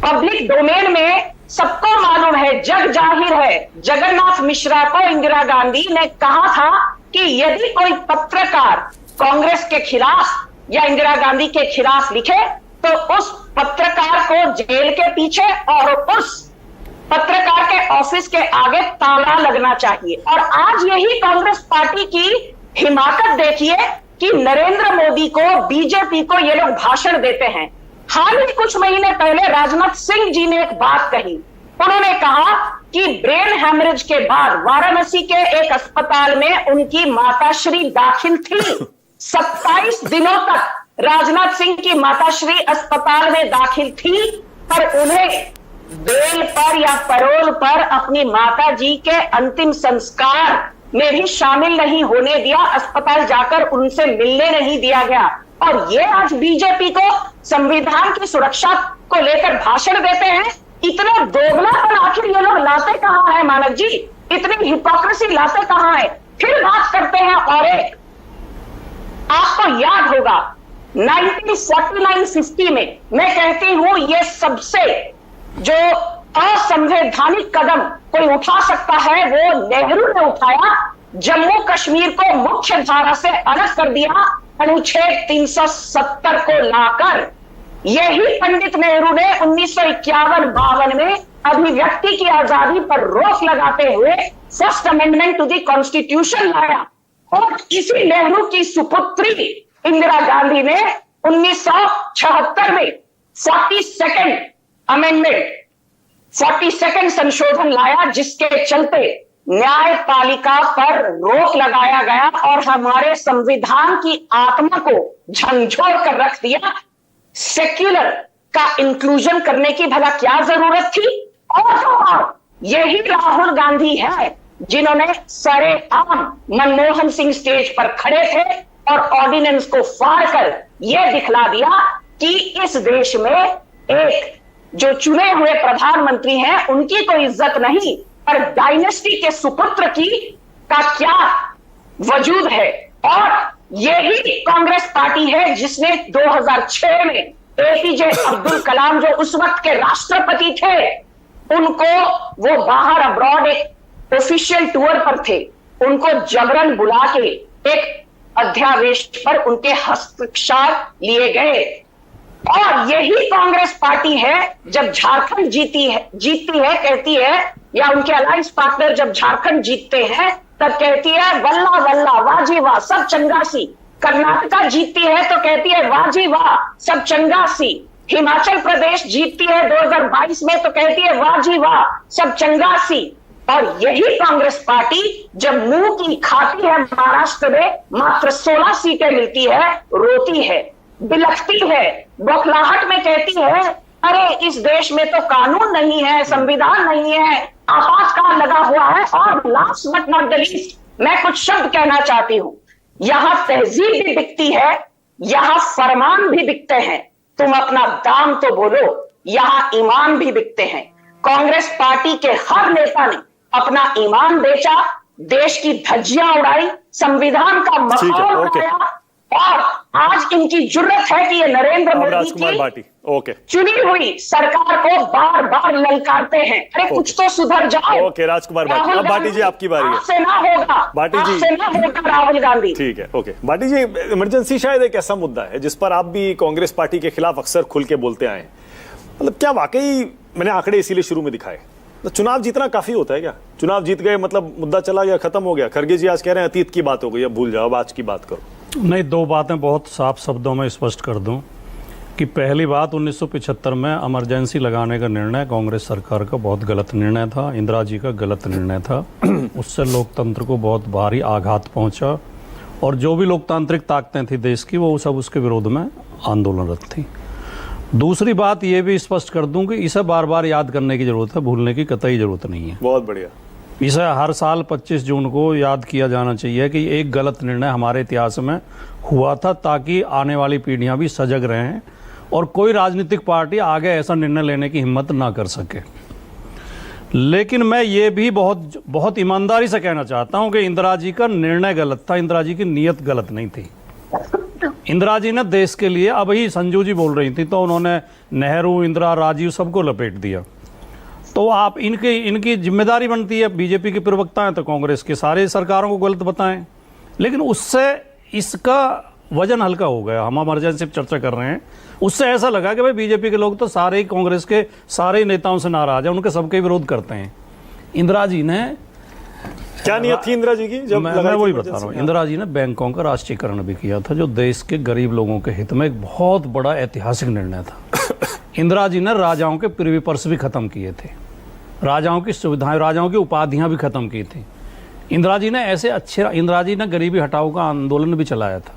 पब्लिक डोमेन में सबको मालूम है, जग जाहिर है, जगन्नाथ मिश्रा को इंदिरा गांधी ने कहा था कि यदि कोई पत्रकार कांग्रेस के खिलाफ या इंदिरा गांधी के खिलाफ लिखे तो उस पत्रकार को जेल के पीछे और उस पत्रकार के ऑफिस के आगे ताला लगना चाहिए। और आज यही कांग्रेस पार्टी की हिमाकत देखिए कि नरेंद्र मोदी को, बीजेपी को ये लोग भाषण देते हैं। हाल ही कुछ महीने पहले राजनाथ सिंह जी ने एक बात कही। उन्होंने कहा कि ब्रेन हैमरेज के बाद वाराणसी के एक अस्पताल में उनकी माताश्री दाखिल थी। 27 दिनों तक राजनाथ सिंह की माताश्री अस्पताल में दाखिल थी, पर उन्हें बेल पर या पैरोल पर अपनी माता जी के अंतिम संस्कार में भी शामिल नहीं होने दिया, अस्पताल जाकर उनसे मिलने नहीं दिया गया। और ये आज बीजेपी को संविधान की सुरक्षा को लेकर भाषण देते हैं। इतना दोगलापन आखिर ये लोग लाते कहां है मानव जी? इतनी हिपोक्रेसी लाते कहां है? फिर बात करते हैं और एक, आपको याद होगा 1949-50 में मैं कहती हूं ये सबसे जो असंवैधानिक कदम कोई उठा सकता है वो नेहरू ने उठाया। जम्मू कश्मीर को मुख्य धारा से अलग कर दिया अनुच्छेद 370 को लाकर। यही पंडित नेहरू ने 1951-52 में अभिव्यक्ति की आजादी पर रोक लगाते हुए first amendment to the constitution लाया। और इसी नेहरू की सुपुत्री इंदिरा गांधी ने 1976 में 42nd अमेंडमेंट, 42nd संशोधन लाया, जिसके चलते न्यायपालिका पर रोक लगाया गया और हमारे संविधान की आत्मा को झंझोड़ कर रख दिया। सेक्युलर का इंक्लूजन करने की भला क्या जरूरत थी? और यही राहुल गांधी है जिन्होंने सरेआम मनमोहन सिंह स्टेज पर खड़े थे और ऑर्डिनेंस को फाड़ कर यह दिखला दिया कि इस देश में एक जो चुने हुए प्रधानमंत्री हैं उनकी कोई इज्जत नहीं, पर डायनेस्टी के सुपुत्र की का क्या वजूद है। और यही कांग्रेस पार्टी है जिसने 2006 में एपीजे अब्दुल कलाम, जो उस वक्त के राष्ट्रपति थे, उनको, वो बाहर अब्रॉड एक ऑफिशियल टूर पर थे, उनको जबरन बुला के एक अध्यादेश पर उनके हस्ताक्षर लिए गए। और यही कांग्रेस पार्टी है जब झारखंड जीती है कहती है, या उनके अलायंस पार्टनर जब झारखंड जीतते हैं तब कहती है वल्ला वल्ला वाजी वाह सब चंगासी। कर्नाटका जीतती है तो कहती है वाजी वाह सब चंगासी। हिमाचल प्रदेश जीतती है 2022 में तो कहती है वाजी वाह सब चंगासी। और यही कांग्रेस पार्टी जब मुंह की खाती है महाराष्ट्र में मात्र 16 सीटें मिलती है, रोती है, बिलखती है, बौखलाहट में कहती है अरे इस देश में तो कानून नहीं है, संविधान नहीं है, आपातकाल लगा हुआ है। और last but not the least, मैं कुछ शब्द कहना चाहती हूं। यहां तहजीब भी बिकती है, यहां फरमान भी बिकते हैं, तुम अपना दाम तो बोलो। यहां ईमान भी बिकते हैं। कांग्रेस पार्टी के हर नेता ने अपना ईमान बेचा, देश की धज्जियां उड़ाई, संविधान का माहौल बनाया, और आज इनकी जुर्रत है कि ये नरेंद्र मोदी की चुनी हुई सरकार को बार बार ललकारते हैं। अरे कुछ तो सुधर जाओ। ओके राजकुमार भाटी, अब भाटी जी आपकी बारी है। आपसे ना होगा, आपसे ना होगा राहुल गांधी। ठीक है, ओके भाटी जी, इमरजेंसी शायद एक ऐसा मुद्दा है जिस पर आप भी कांग्रेस पार्टी के खिलाफ अक्सर खुल के बोलते आए हैं। मतलब क्या वाकई, मैंने आंकड़े इसीलिए शुरू में दिखाए, तो चुनाव जीतना काफी होता है क्या? चुनाव जीत गए मतलब मुद्दा चला गया, खत्म हो गया? खरगे जी आज कह रहे हैं अतीत की बात हो गई, अब भूल जाओ, अब आज की बात करो। नहीं, दो बातें बहुत साफ शब्दों में स्पष्ट कर दूं कि पहली बात, 1975 में इमरजेंसी लगाने का निर्णय कांग्रेस सरकार का बहुत गलत निर्णय था, इंदिरा जी का गलत निर्णय था। उससे लोकतंत्र को बहुत भारी आघात पहुंचा, और जो भी लोकतांत्रिक ताकतें थी देश की, वो सब उसके विरोध में आंदोलनरत थी। दूसरी बात ये भी स्पष्ट कर दूं कि इसे बार बार याद करने की जरूरत है, भूलने की कतई जरूरत नहीं है। बहुत बढ़िया। इसे हर साल 25 जून को याद किया जाना चाहिए कि एक गलत निर्णय हमारे इतिहास में हुआ था, ताकि आने वाली पीढ़ियां भी सजग रहें और कोई राजनीतिक पार्टी आगे ऐसा निर्णय लेने की हिम्मत ना कर सके। लेकिन मैं ये भी बहुत बहुत ईमानदारी से कहना चाहता हूं कि इंदिरा जी का निर्णय गलत था, इंदिरा जी की नीयत गलत नहीं थी। इंदिरा जी ने देश के लिए, अब ही संजू जी बोल रही थी, तो उन्होंने नेहरू, इंदिरा, राजीव सबको लपेट दिया। तो आप इनकी जिम्मेदारी बनती है, बीजेपी के प्रवक्ता हैं तो कांग्रेस के सारे सरकारों को गलत बताएं, लेकिन उससे इसका वजन हल्का हो गया। हम इमरजेंसी पर चर्चा कर रहे हैं, उससे ऐसा लगा कि भाई बीजेपी के लोग तो सारे ही कांग्रेस के सारे ही नेताओं से नाराज हैं, उनके सबके विरोध करते हैं। इंदिरा जी ने क्या नियत थी इंदिरा जी की? जब मैं वही बता रहा हूँ, इंदिरा जी ने बैंकों का राष्ट्रीयकरण भी किया था, जो देश के गरीब लोगों के हित में एक बहुत बड़ा ऐतिहासिक निर्णय था। इंदिरा जी ने राजाओं के प्रिवी पर्स भी खत्म किए थे, राजाओं की सुविधाएं, राजाओं की उपाधियां भी खत्म की थी। इंदिरा जी ने ऐसे अच्छे, इंदिरा जी ने गरीबी हटाओ का आंदोलन भी चलाया था।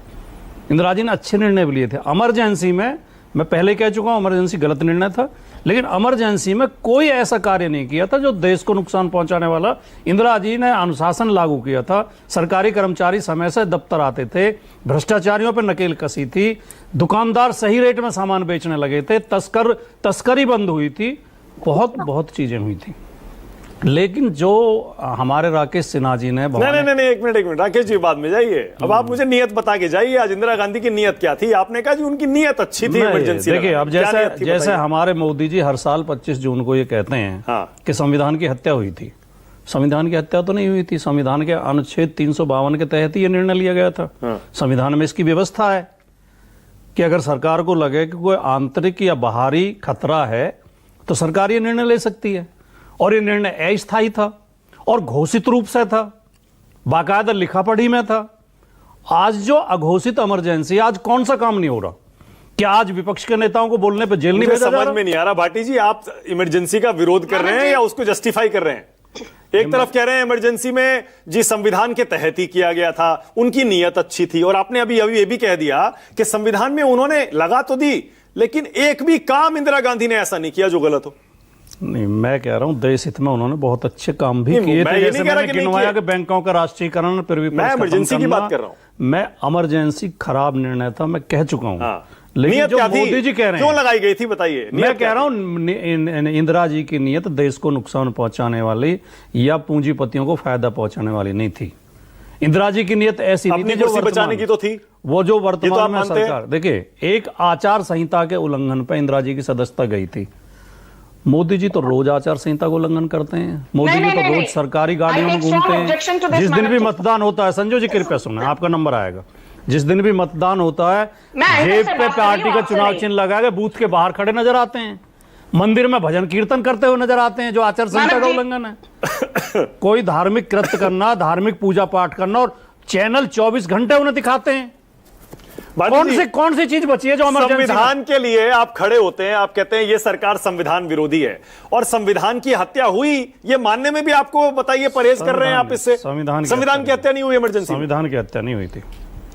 इंदिरा जी ने अच्छे निर्णय भी लिए थे। इमरजेंसी में, मैं पहले कह चुका हूं, इमरजेंसी गलत निर्णय था, लेकिन इमरजेंसी में कोई ऐसा कार्य नहीं किया था जो देश को नुकसान पहुंचाने वाला। इंदिरा जी ने अनुशासन लागू किया था, सरकारी कर्मचारी समय से दफ्तर आते थे, भ्रष्टाचारियों पर नकेल कसी थी, दुकानदार सही रेट में सामान बेचने लगे थे, तस्करी बंद हुई थी, बहुत चीजें हुई थी। लेकिन जो हमारे राकेश सिन्हा जी ने नहीं, एक मिनट राकेश जी, बाद में जाइए। अब आप मुझे नियत बता के जाइए, आज इंदिरा गांधी की नियत क्या थी? आपने कहा जी उनकी नियत अच्छी थी इमरजेंसी। देखिए, अब जैसे हमारे मोदी जी हर साल 25 जून को ये कहते हैं कि संविधान की हत्या हुई थी। संविधान की हत्या तो नहीं हुई थी, संविधान के अनुच्छेद 352 के तहत ही ये निर्णय लिया गया था। संविधान में इसकी व्यवस्था है कि अगर सरकार को लगे कि कोई आंतरिक या बाहरी खतरा है तो सरकार ये निर्णय ले सकती है, और ये निर्णय अस्थायी था और घोषित रूप से था, बाकायदा लिखा पढ़ी में था। आज जो अघोषित इमरजेंसी, आज कौन सा काम नहीं हो रहा? क्या आज विपक्ष के नेताओं को बोलने पे जेल नहीं भेजा जा रहा? समझ में नहीं आ रहा भाटी जी, आप इमरजेंसी का विरोध कर रहे हैं या उसको जस्टिफाई कर रहे हैं? एक तरफ कह रहे हैं इमरजेंसी में जी संविधान के तहत ही किया गया था, उनकी नीयत अच्छी थी, और आपने अभी ये भी कह दिया कि संविधान में उन्होंने लगा तो दी, लेकिन एक भी काम इंदिरा गांधी ने ऐसा नहीं किया जो गलत हो। नहीं, मैं कह रहा हूं देश हित में उन्होंने बहुत अच्छे काम भी किए थे, जैसे मैंने गिनवाया कि बैंकों का राष्ट्रीयकरण, मैं इमरजेंसी की बात कर रहा हूं। मैं इमरजेंसी खराब निर्णय था, मैं कह चुका हूं। लेकिन जो मोदी जी कह रहे हैं, क्यों लगाई गई थी बताइए? मैं कह रहा हूं इंदिरा जी की नियत देश को नुकसान पहुंचाने वाली या पूंजीपतियों को फायदा पहुंचाने वाली नहीं थी। इंदिरा जी की नीयत ऐसी नहीं अपनी थी जो कुर्सी बचाने वर्तमान की तो थी। वो जो ये तो वर्तमान आप में मानते हैं? सरकार, देखिए, एक आचार संहिता के उल्लंघन पे इंदिरा जी की सदस्यता गई थी। मोदी जी तो रोज आचार संहिता को उल्लंघन करते हैं। मोदी जी तो रोज सरकारी गाड़ियों में घूमते हैं। जिस दिन भी मतदान होता है, संजू जी कृपया सुने, आपका नंबर आएगा, जिस दिन भी मतदान होता है जेब पे पार्टी का चुनाव चिन्ह लगा के बूथ के बाहर खड़े नजर आते हैं, मंदिर में भजन कीर्तन करते हुए नजर आते हैं, जो आचार संहिता का उल्लंघन है। कोई धार्मिक कृत्य करना, धार्मिक पूजा पाठ करना, और चैनल 24 घंटे उन्हें दिखाते हैं। कौन सी चीज बची है जो संविधान के लिए आप खड़े होते हैं, आप कहते हैं ये सरकार संविधान विरोधी है, और संविधान की हत्या हुई ये मानने में भी आपको बताइए परहेज कर रहे हैं आप इससे? संविधान की हत्या नहीं हुई, इमरजेंसी संविधान की हत्या नहीं हुई थी,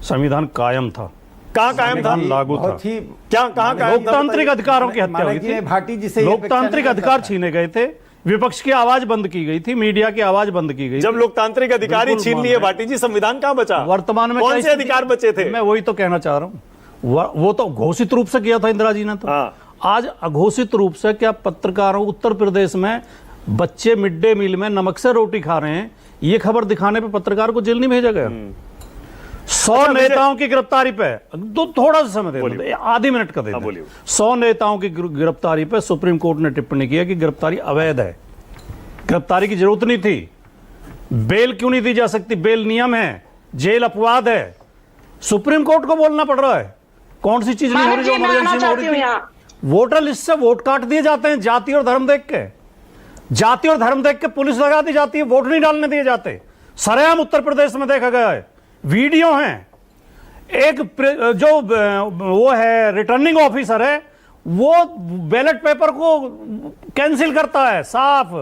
संविधान कायम था। कहां कायम था? लागू था। क्या कहां कायम? लोकतांत्रिक अधिकारों की हत्या हुई थी। भाटी जी से लोकतांत्रिक अधिकार छीने गए थे, विपक्ष की आवाज बंद की गई थी, मीडिया की आवाज बंद की गई। जब लोकतांत्रिक अधिकार ही छीन लिए भाटी जी, संविधान कहां बचा? वर्तमान में कौन से अधिकार बचे थे? मैं वही तो कहना चाह रहा हूं। वो तो घोषित रूप से किया था इंदिरा जी ने, तो आज अघोषित रूप से क्या पत्रकारों, उत्तर प्रदेश में बच्चे मिड डे मील में नमक से रोटी खा रहे हैं, ये खबर दिखाने पे पत्रकार को जेल नहीं भेजा गया। 100 नेताओं की गिरफ्तारी पे थोड़ा सा समय दे दो, आधी मिनट का दे दो। 100 नेताओं की गिरफ्तारी पे सुप्रीम कोर्ट ने टिप्पणी की कि गिरफ्तारी अवैध है, गिरफ्तारी की जरूरत नहीं थी। बेल क्यों नहीं दी जा सकती? बेल नियम है, जेल अपवाद है। सुप्रीम कोर्ट को बोलना पड़ रहा है। कौन सी चीज नहीं हो रही जो इमरजेंसी में हो रही थी? वोटर लिस्ट से वोट काट दिए जाते हैं जाति और धर्म देख के, जाति और धर्म देख के पुलिस लगा दी जाती है, वोट नहीं डालने दिए जाते। सरेआम उत्तर प्रदेश में देखा गया है, वीडियो हैं। एक जो वो है रिटर्निंग ऑफिसर है, वो बैलेट पेपर को कैंसिल करता है साफ।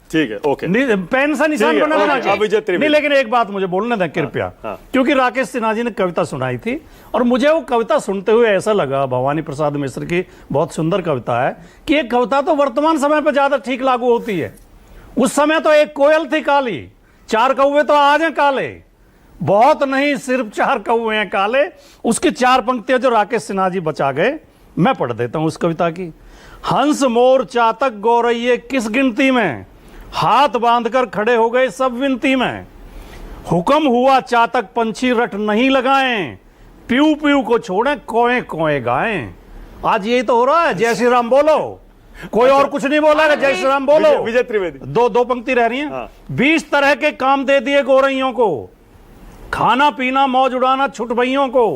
ठीक है, ओके, पेन से निशान बना नहीं। लेकिन एक बात मुझे बोलने दें कृपया, क्योंकि राकेश सिन्हा जी ने कविता सुनाई थी और मुझे वो कविता सुनते हुए ऐसा लगा, भवानी प्रसाद मिश्र की बहुत सुंदर कविता है, कि एक कविता तो वर्तमान समय पर ज्यादा ठीक लागू होती है। उस समय तो एक कोयल थी काली, 4 कौवे तो आज हैं काले, बहुत नहीं सिर्फ 4 कौवे हैं काले। उसकी 4 पंक्तियां जो राकेश सिन्हा जी बचा गए, मैं पढ़ देता हूं उस कविता की। हंस मोर चातक गौरैये किस गिनती में, हाथ बांधकर खड़े हो गए सब विनती में। हुक्म हुआ चातक पंछी रट नहीं लगाएं, प्यू प्यू को छोड़े कोए कोए गाएं। आज यही तो हो रहा है। जय श्री राम बोलो, कोई और कुछ नहीं बोला, जय श्री राम बोलो। विजय त्रिवेदी, दो पंक्ति रह रही हैं। 20 तरह के काम दे दिए गौरैयों को, खाना पीना मौज उड़ाना छुट भइयों को।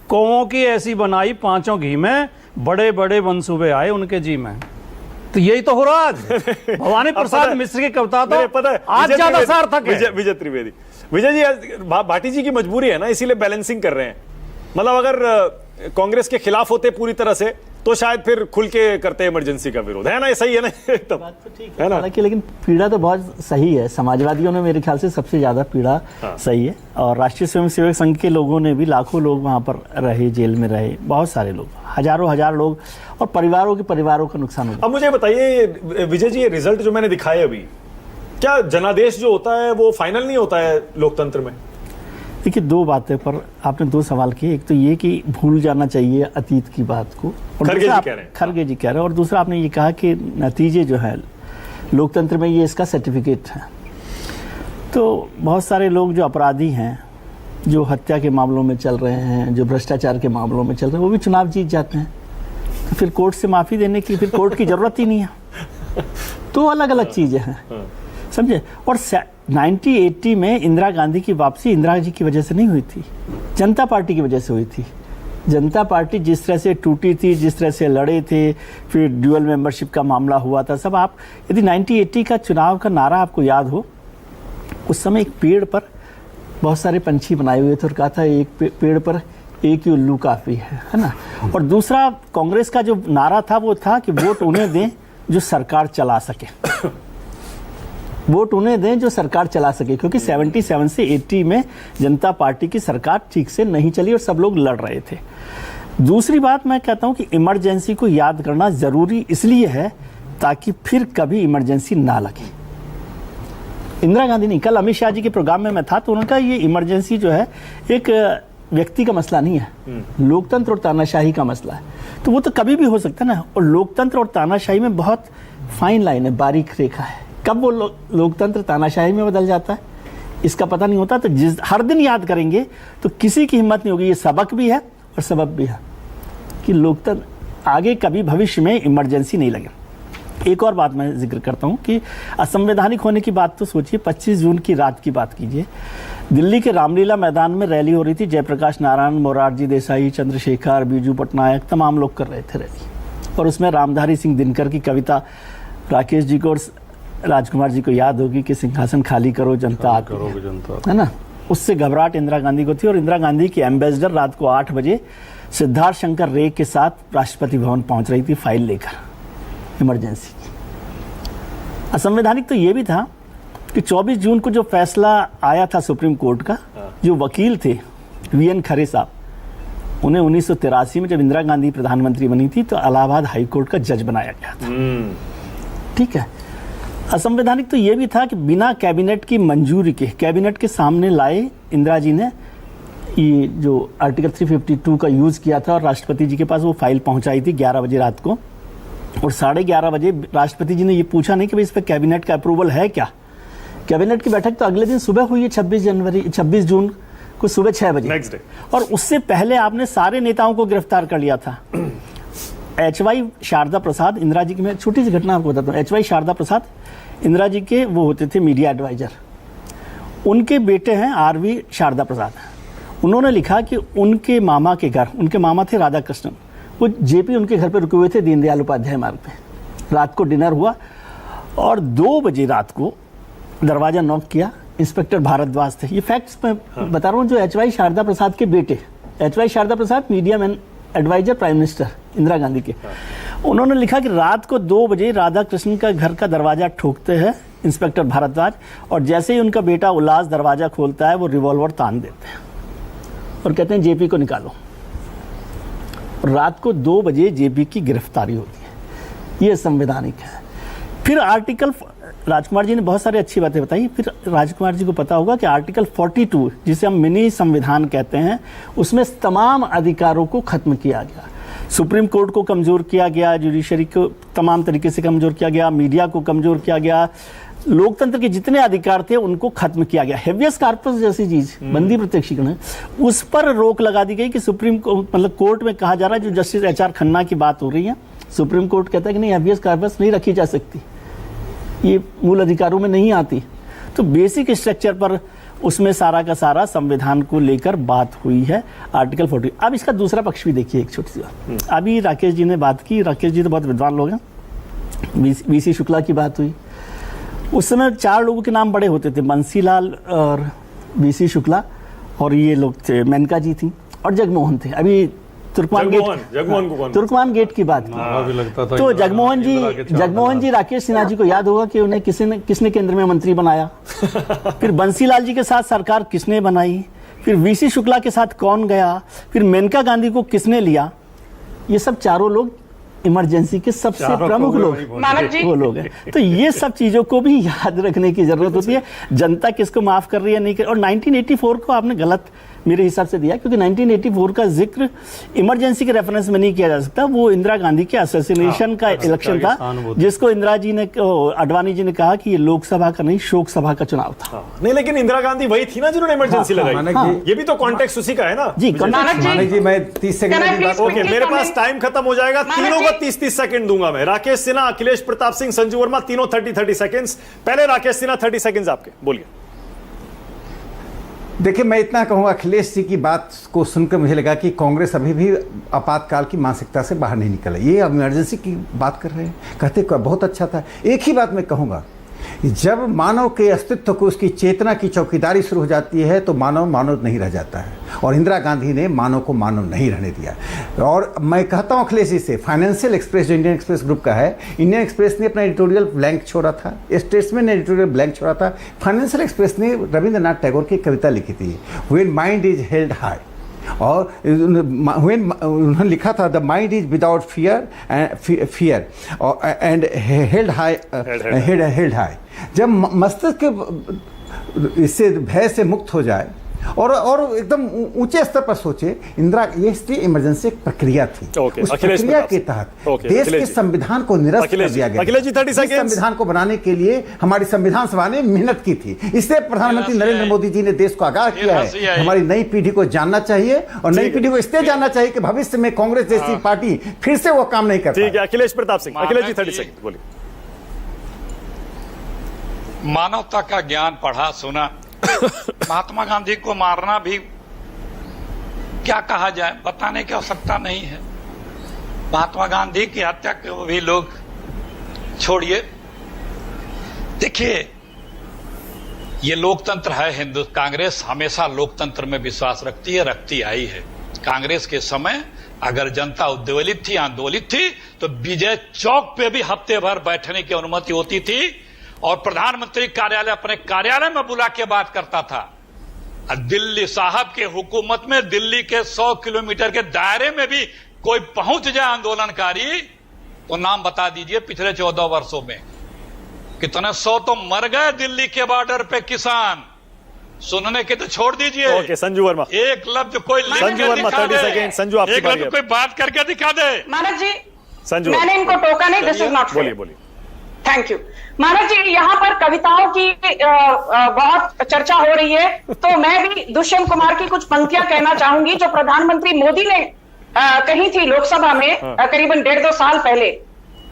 कौओं की ऐसी बनाई 5 घी में, बड़े बड़े मंसूबे आए उनके जी में। तो यही तो हो रहा है। भवानी प्रसाद मिश्र की कविता तो पता है आज ज्यादा सार्थक है। विजय त्रिवेदी, विजय जी, भाटी जी की मजबूरी है ना, इसीलिए बैलेंसिंग कर रहे हैं। मतलब अगर कांग्रेस के खिलाफ होते पूरी तरह से तो शायद फिर खुल के करते इमरजेंसी का विरोध, है ना? ये सही है ना? तो बात तो ठीक है ना, लेकिन पीड़ा तो बहुत सही है। समाजवादियों ने मेरे ख्याल से सबसे ज्यादा पीड़ा सही है, और राष्ट्रीय स्वयंसेवक संघ के लोगों ने भी, लाखों लोग वहां पर रहे, जेल में रहे, बहुत सारे लोग, हजारों हजार लोग, और परिवारों का नुकसान हो गया। अब मुझे बताइए विजय जी, ये रिजल्ट जो मैंने दिखाए अभी, क्या जनादेश जो होता है वो फाइनल नहीं होता है लोकतंत्र में? देखिए, 2 बातें पर आपने 2 सवाल किए। एक तो ये कि भूल जाना चाहिए अतीत की बात को, और खरगे जी कह रहे हैं, और दूसरा आपने ये कहा कि नतीजे जो है लोकतंत्र में, ये इसका सर्टिफिकेट है। तो बहुत सारे लोग जो अपराधी हैं, जो हत्या के मामलों में चल रहे हैं, जो भ्रष्टाचार के मामलों में चल रहे हैं, वो भी चुनाव जीत जाते हैं। तो फिर कोर्ट से माफी देने की फिर कोर्ट की जरूरत ही नहीं है। तो अलग अलग चीजें हैं, समझे। और 1980 में इंदिरा गांधी की वापसी इंदिरा जी की वजह से नहीं हुई थी, जनता पार्टी की वजह से हुई थी। जनता पार्टी जिस तरह से टूटी थी, जिस तरह से लड़े थे, फिर ड्यूअल मेंबरशिप का मामला हुआ था, सब आप यदि 1980 का चुनाव का नारा आपको याद हो, उस समय एक पेड़ पर बहुत सारे पंछी बनाए हुए थे और कहा था एक पेड़ पर एक ही उल्लू काफी है ना। और दूसरा कांग्रेस का जो नारा था वो था कि वोट उन्हें दें जो सरकार चला सके, वोट उन्हें दें जो सरकार चला सके, क्योंकि 77 से 80 में जनता पार्टी की सरकार ठीक से नहीं चली और सब लोग लड़ रहे थे। दूसरी बात मैं कहता हूं कि इमरजेंसी को याद करना जरूरी इसलिए है ताकि फिर कभी इमरजेंसी ना लगे। इंदिरा गांधी नहीं, कल अमित शाह जी के प्रोग्राम में मैं था तो उन्होंने कहा ये इमरजेंसी जो है एक व्यक्ति का मसला नहीं है, लोकतंत्र और तानाशाही का मसला है। तो वो तो कभी भी हो सकता है ना, और लोकतंत्र और तानाशाही में बहुत फाइन लाइन है, बारीक रेखा है। कब वो लोकतंत्र तानाशाही में बदल जाता है, इसका पता नहीं होता। तो जिस हर दिन याद करेंगे तो किसी की हिम्मत नहीं होगी। ये सबक भी है और सबब भी है कि लोकतंत्र आगे कभी भविष्य में इमरजेंसी नहीं लगे। एक और बात मैं जिक्र करता हूं कि असंवैधानिक होने की बात तो सोचिए, 25 जून की रात की बात कीजिए, दिल्ली के रामलीला मैदान में रैली हो रही थी। जयप्रकाश नारायण, मोरारजी देसाई, चंद्रशेखर, बीजू पटनायक, तमाम लोग कर रहे थे रैली, और उसमें रामधारी सिंह दिनकर की कविता, राकेश जी को और राजकुमार जी को याद होगी कि सिंहासन खाली करो जनता करोगे जनता, है ना। उससे घबराहट इंदिरा गांधी को थी, और इंदिरा गांधी की एम्बेसडर रात को 8 बजे सिद्धार्थ शंकर रे के साथ राष्ट्रपति भवन पहुंच रही थी फाइल लेकर इमरजेंसी की। असंवैधानिक तो ये भी था कि 24 जून को जो फैसला आया था सुप्रीम कोर्ट का, जो वकील थे वीएन खरे साहब, उन्हें 1983 में जब इंदिरा गांधी प्रधानमंत्री बनी थी तो इलाहाबाद हाई कोर्ट का जज बनाया गया था। ठीक है। असंवैधानिक तो ये भी था कि बिना कैबिनेट की मंजूरी के, कैबिनेट के सामने लाए इंदिरा जी ने ये जो आर्टिकल 352 का यूज किया था, और राष्ट्रपति जी के पास वो फाइल पहुंचाई थी 11 बजे रात को, और 11:30 बजे राष्ट्रपति जी ने ये पूछा नहीं कि भाई इस पर कैबिनेट का अप्रूवल है क्या। कैबिनेट की बैठक तो अगले दिन सुबह हुई है, 26 जून को सुबह 6 बजे नेक्स्ट डे, और उससे पहले आपने सारे नेताओं को गिरफ्तार कर लिया था। एचवाई शारदा प्रसाद, इंदिरा जी की, मैं छोटी सी घटना आपको बताता हूँ। एचवाई शारदा प्रसाद इंदिरा जी के वो होते थे मीडिया एडवाइजर, उनके बेटे हैं आरवी शारदा प्रसाद। उन्होंने लिखा कि उनके मामा के घर, उनके मामा थे राधा कृष्णन, वो जेपी उनके घर पे रुके हुए थे दीनदयाल उपाध्याय मार्ग पे। रात को डिनर हुआ और 2 बजे रात को दरवाजा नॉक किया, इंस्पेक्टर भारद्वाज थे। ये फैक्ट्स मैं बता रहा हूँ, जो एचवाई शारदा प्रसाद के बेटे, HY Sharada Prasad media man adviser prime minister Indira Gandhi के, उन्होंने लिखा कि रात को 2 बजे राधा कृष्णन का घर का दरवाजा ठोकते हैं इंस्पेक्टर भारद्वाज, और जैसे ही उनका बेटा उल्लास दरवाजा खोलता है वो रिवॉल्वर तान देते हैं और कहते हैं जेपी को निकालो। रात को 2 बजे जेपी की गिरफ्तारी होती है। ये संवैधानिक है। फिर आर्टिकल, राजकुमार जी ने बहुत सारी अच्छी बातें बताई, फिर राजकुमार जी को पता होगा कि आर्टिकल 42 जिसे हम मिनी संविधान कहते हैं, उसमें तमाम अधिकारों को खत्म किया गया। सुप्रीम कोर्ट को कमजोर किया गया, जुडिशरी को तमाम तरीके से कमजोर किया गया, मीडिया को कमजोर किया गया, लोकतंत्र के जितने अधिकार थे उनको खत्म किया गया। हेवियस कार्पस जैसी चीज, बंदी प्रत्यक्षीकरण, उस पर रोक लगा दी गई कि सुप्रीम मतलब कोर्ट में कहा जा रहा है, जो जस्टिस एचआर खन्ना की बात हो रही है, सुप्रीम कोर्ट कहता है कि नहीं, हेवियस कार्पस नहीं रखी जा सकती, ये मूल अधिकारों में नहीं आती। तो बेसिक स्ट्रक्चर पर उसमें सारा का सारा संविधान को लेकर बात हुई है, आर्टिकल 40। अब इसका दूसरा पक्ष भी देखिए, एक छोटी सी बात। अभी राकेश जी ने बात की, राकेश जी तो बहुत विद्वान लोग हैं, वीसी शुक्ला की बात हुई। उस समय 4 लोगों के नाम बड़े होते थे, बंसीलाल और वीसी शुक्ला, और ये लोग थे, मेनका जी थी और जगमोहन थे। अभी तुर्कमान गेट की बात की तो जगमोहन जी राकेश सिन्हा जी को याद होगा कि उन्हें किसने केंद्र में मंत्री बनाया। फिर बंसीलाल जी के साथ सरकार किसने बनाई, फिर वीसी शुक्ला के साथ कौन गया, फिर मेनका गांधी को किसने लिया। ये सब चारों लोग इमरजेंसी के सबसे प्रमुख लोग वो लोग हैं। तो ये सब चीजों को भी याद रखने की जरूरत होती है। जनता किसको माफ कर रही है, नहीं कर। और 1984 को आपने गलत मेरे हिसाब से दिया, क्योंकि 1984 का जिक्र इमरजेंसी के रेफरेंस में नहीं किया जा सकता। वो इंदिरा गांधी के असैसिनेशन का इलेक्शन था, जिसको इंदिरा जी ने, अडवाणी जी ने कहा कि ये लोकसभा का नहीं, शोक सभा का चुनाव था। नहीं, लेकिन इंदिरा गांधी वही थी ना जिन्होंने इमरजेंसी लगाई। ये भी तो कॉन्टेक्स्ट उसी का है ना जी। मानिक जी, मैं 30 सेकंड, ओके, मेरे पास टाइम खत्म हो जाएगा, तीनों को 30-30 सेकंड दूंगा मैं। राकेश सिन्हा, अखिलेश प्रताप सिंह, संजू वर्मा, तीनों 30-30 सेकंड्स। पहले राकेश सिन्हा, 30 सेकंड्स आपके, बोलिए। देखिए, मैं इतना कहूँगा, अखिलेश जी की बात को सुनकर मुझे लगा कि कांग्रेस अभी भी आपातकाल की मानसिकता से बाहर नहीं निकला। ये इमरजेंसी की बात कर रहे हैं, कहते बहुत अच्छा था। एक ही बात मैं कहूँगा, जब मानव के अस्तित्व को, उसकी चेतना की चौकीदारी शुरू हो जाती है तो मानव मानव नहीं रह जाता है। और इंदिरा गांधी ने मानव को मानव नहीं रहने दिया। और मैं कहता हूँ अखिलेश जी से, फाइनेंशियल एक्सप्रेस जो इंडियन एक्सप्रेस ग्रुप का है, इंडियन एक्सप्रेस ने अपना एडिटोरियल ब्लैंक छोड़ा था, स्टेट्समैन ने एडिटोरियल ब्लैंक छोड़ा था, फाइनेंशियल एक्सप्रेस ने रविंद्रनाथ टैगोर की कविता लिखी थी, when mind is held high. और उन्होंने लिखा था, the mind is without fear and held high. जब मस्तिष्क इससे भय से मुक्त हो जाए और एकदम ऊंचे स्तर पर सोचे, इंदिरा ये स्टेट इमरजेंसी एक प्रक्रिया थी। उस प्रक्रिया के तहत देश के संविधान को निरस्त कर दिया गया। अखिलेश जी 30 सेकंड। संविधान को बनाने के लिए हमारी संविधान सभा ने मेहनत की थी। इससे प्रधानमंत्री नरेंद्र मोदी जी ने देश को आगाह किया है हमारी नई पीढ़ी को जानना चाहिए, और नई पीढ़ी को इसलिए जानना चाहिए कि भविष्य में कांग्रेस जैसी पार्टी फिर से वो काम नहीं कर पाए। ठीक है, अखिलेश प्रताप सिंह। अखिलेश जी 30 सेकंड बोलिए। मानवता का ज्ञान पढ़ा सुना। महात्मा गांधी को मारना भी क्या कहा जाए, बताने की आवश्यकता नहीं है। महात्मा गांधी की हत्या को भी लोग छोड़िए। देखिए, ये लोकतंत्र है। हिंदू कांग्रेस हमेशा लोकतंत्र में विश्वास रखती है, रखती आई है। कांग्रेस के समय अगर जनता उद्वेलित थी, आंदोलित थी, तो विजय चौक पे भी हफ्ते भर बैठने की अनुमति होती थी, और प्रधानमंत्री कार्यालय अपने कार्यालय में बुला के बात करता था। दिल्ली साहब के हुकूमत में दिल्ली के 100 किलोमीटर के दायरे में भी कोई पहुंच जाए आंदोलनकारी, तो नाम बता दीजिए पिछले 14 वर्षों में कितने 100 तो मर गए दिल्ली के बॉर्डर पे किसान। सुनने के तो छोड़ दीजिए। ओके, संजू वर्मा। एक लफ्ज कोई संजू वर्मा 30 सेकंड। संजू आपकी एक लफ्ज कोई बात करके दिखा दे। मानव जी, संजू मैंने इनको टोका नहीं, दिस इज नॉट फेयर। बोलिए बोलिए। Thank you. मानव जी, यहाँ पर कविताओं की बहुत चर्चा हो रही है, तो मैं भी दुष्यंत कुमार की कुछ पंक्तियां कहना चाहूंगी जो प्रधानमंत्री मोदी ने कही थी लोकसभा में करीबन 1.5-2 साल पहले,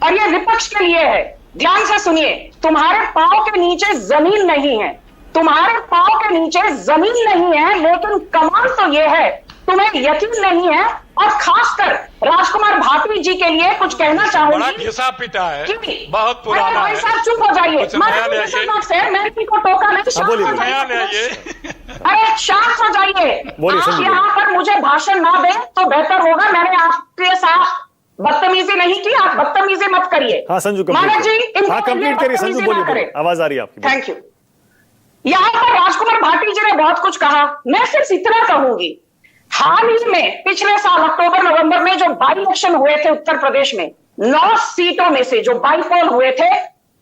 और यह विपक्ष के लिए है। ध्यान से सुनिए। तुम्हारे पांव के नीचे जमीन नहीं है, तुम्हारे पांव के नीचे जमीन नहीं है, लेकिन कमाल तो यह है तुम्हें यकीन नहीं है। और खासकर राजकुमार भाटी जी के लिए कुछ कहना चाहूंगी। बड़ा घिसा पिटा है, कि बहुत पुराना है। साहब चुप हो जाइए। मैं इनको टोका नहीं, शांत हो जाइए। अरे शांत हो जाइए। आप यहाँ पर मुझे भाषण ना दें तो बेहतर होगा। मैंने आपके साथ बदतमीजी नहीं की, आप बदतमीजी मत करिए। हाँ संजू, मानव जी, कंप्लीट करिए। संजू बोलिए, आवाज आ रही है आपकी। Thank you. यहाँ पर राजकुमार भाटी जी ने बहुत कुछ कहा, मैं सिर्फ इतना कहूंगी, हाल ही में पिछले साल अक्टूबर नवंबर में जो बाई इलेक्शन हुए थे उत्तर प्रदेश में, 9 सीटों में से जो बाई पोल हुए थे,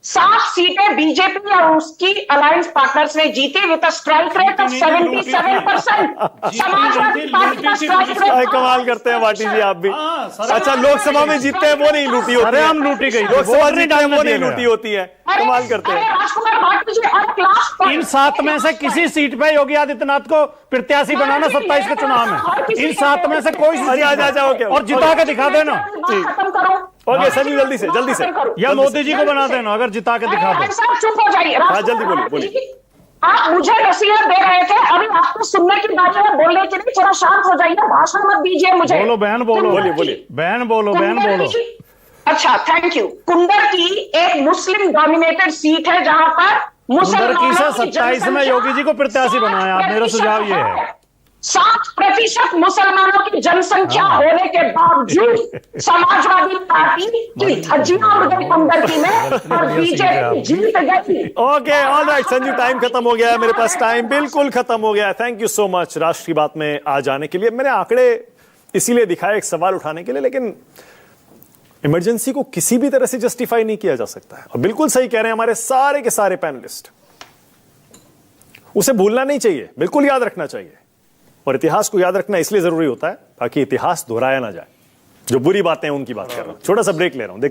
7 सीटें बीजेपी और उसकी अलायंस पार्टनर्स ने जीती with strike rate of 77%। Samajwadi party का स्ट्राइक रेट। कमाल करते हैं भाटी जी आप भी। अच्छा, लोकसभा में जीतते हैं वो नहीं लूटी होती है, हम लूटी गई। लोकसभा जीतते हैं वो नहीं लूटी होती है। कमाल करते हैं। राजकुमार भाटी जी इन 7 में से किसी सीट पे योगी आदित्यनाथ को प्रत्याशी बनाना 27 के चुनाव में। इन 7 में से कोई और जिता के दिखा देना। ओके संजू, जल्दी से या मोदी जी को बना देना अगर जिता के दिखा दो। चुप हो जाइए। हाँ जल्दी बोलिए। आप मुझे नसीहत दे रहे थे, अभी आपको सुनने की बारी है, बोलने की नहीं। थोड़ा शांत हो जाइए, भाषण मत दीजिए मुझे। बोलो बहन, बोलो। बोलिए। बहन बोलो। अच्छा, थैंक यू। कुंदर की एक मुस्लिम डोमिनेटेड सीट है जहां पर मुसलमानों की 27 में योगी जी को प्रत्याशी बनाया। आप, मेरा सुझाव ये है 7% मुसलमानों की जनसंख्या होने के बावजूद समाजवादी पार्टी की धज्जियां उड़ गई कुंदरकी में और बीजेपी जीत गई। Okay, all right Sanju, time खत्म हो गया है। मेरे पास टाइम बिल्कुल खत्म हो गया है। थैंक यू सो मच राष्ट्र की बात में आ जाने के लिए। मैंने आंकड़े इसीलिए दिखाए एक सवाल उठाने के लिए, लेकिन इमरजेंसी को किसी भी तरह से जस्टिफाई नहीं किया जा सकता है। और बिल्कुल सही कह रहे हैं हमारे सारे के सारे पैनलिस्ट, उसे भूलना नहीं चाहिए, बिल्कुल याद रखना चाहिए। और इतिहास को याद रखना इसलिए जरूरी होता है ताकि इतिहास दोहराया ना जाए। जो बुरी बातें हैं उनकी बात कर रहा हूं। छोटा सा ब्रेक ले रहा हूं।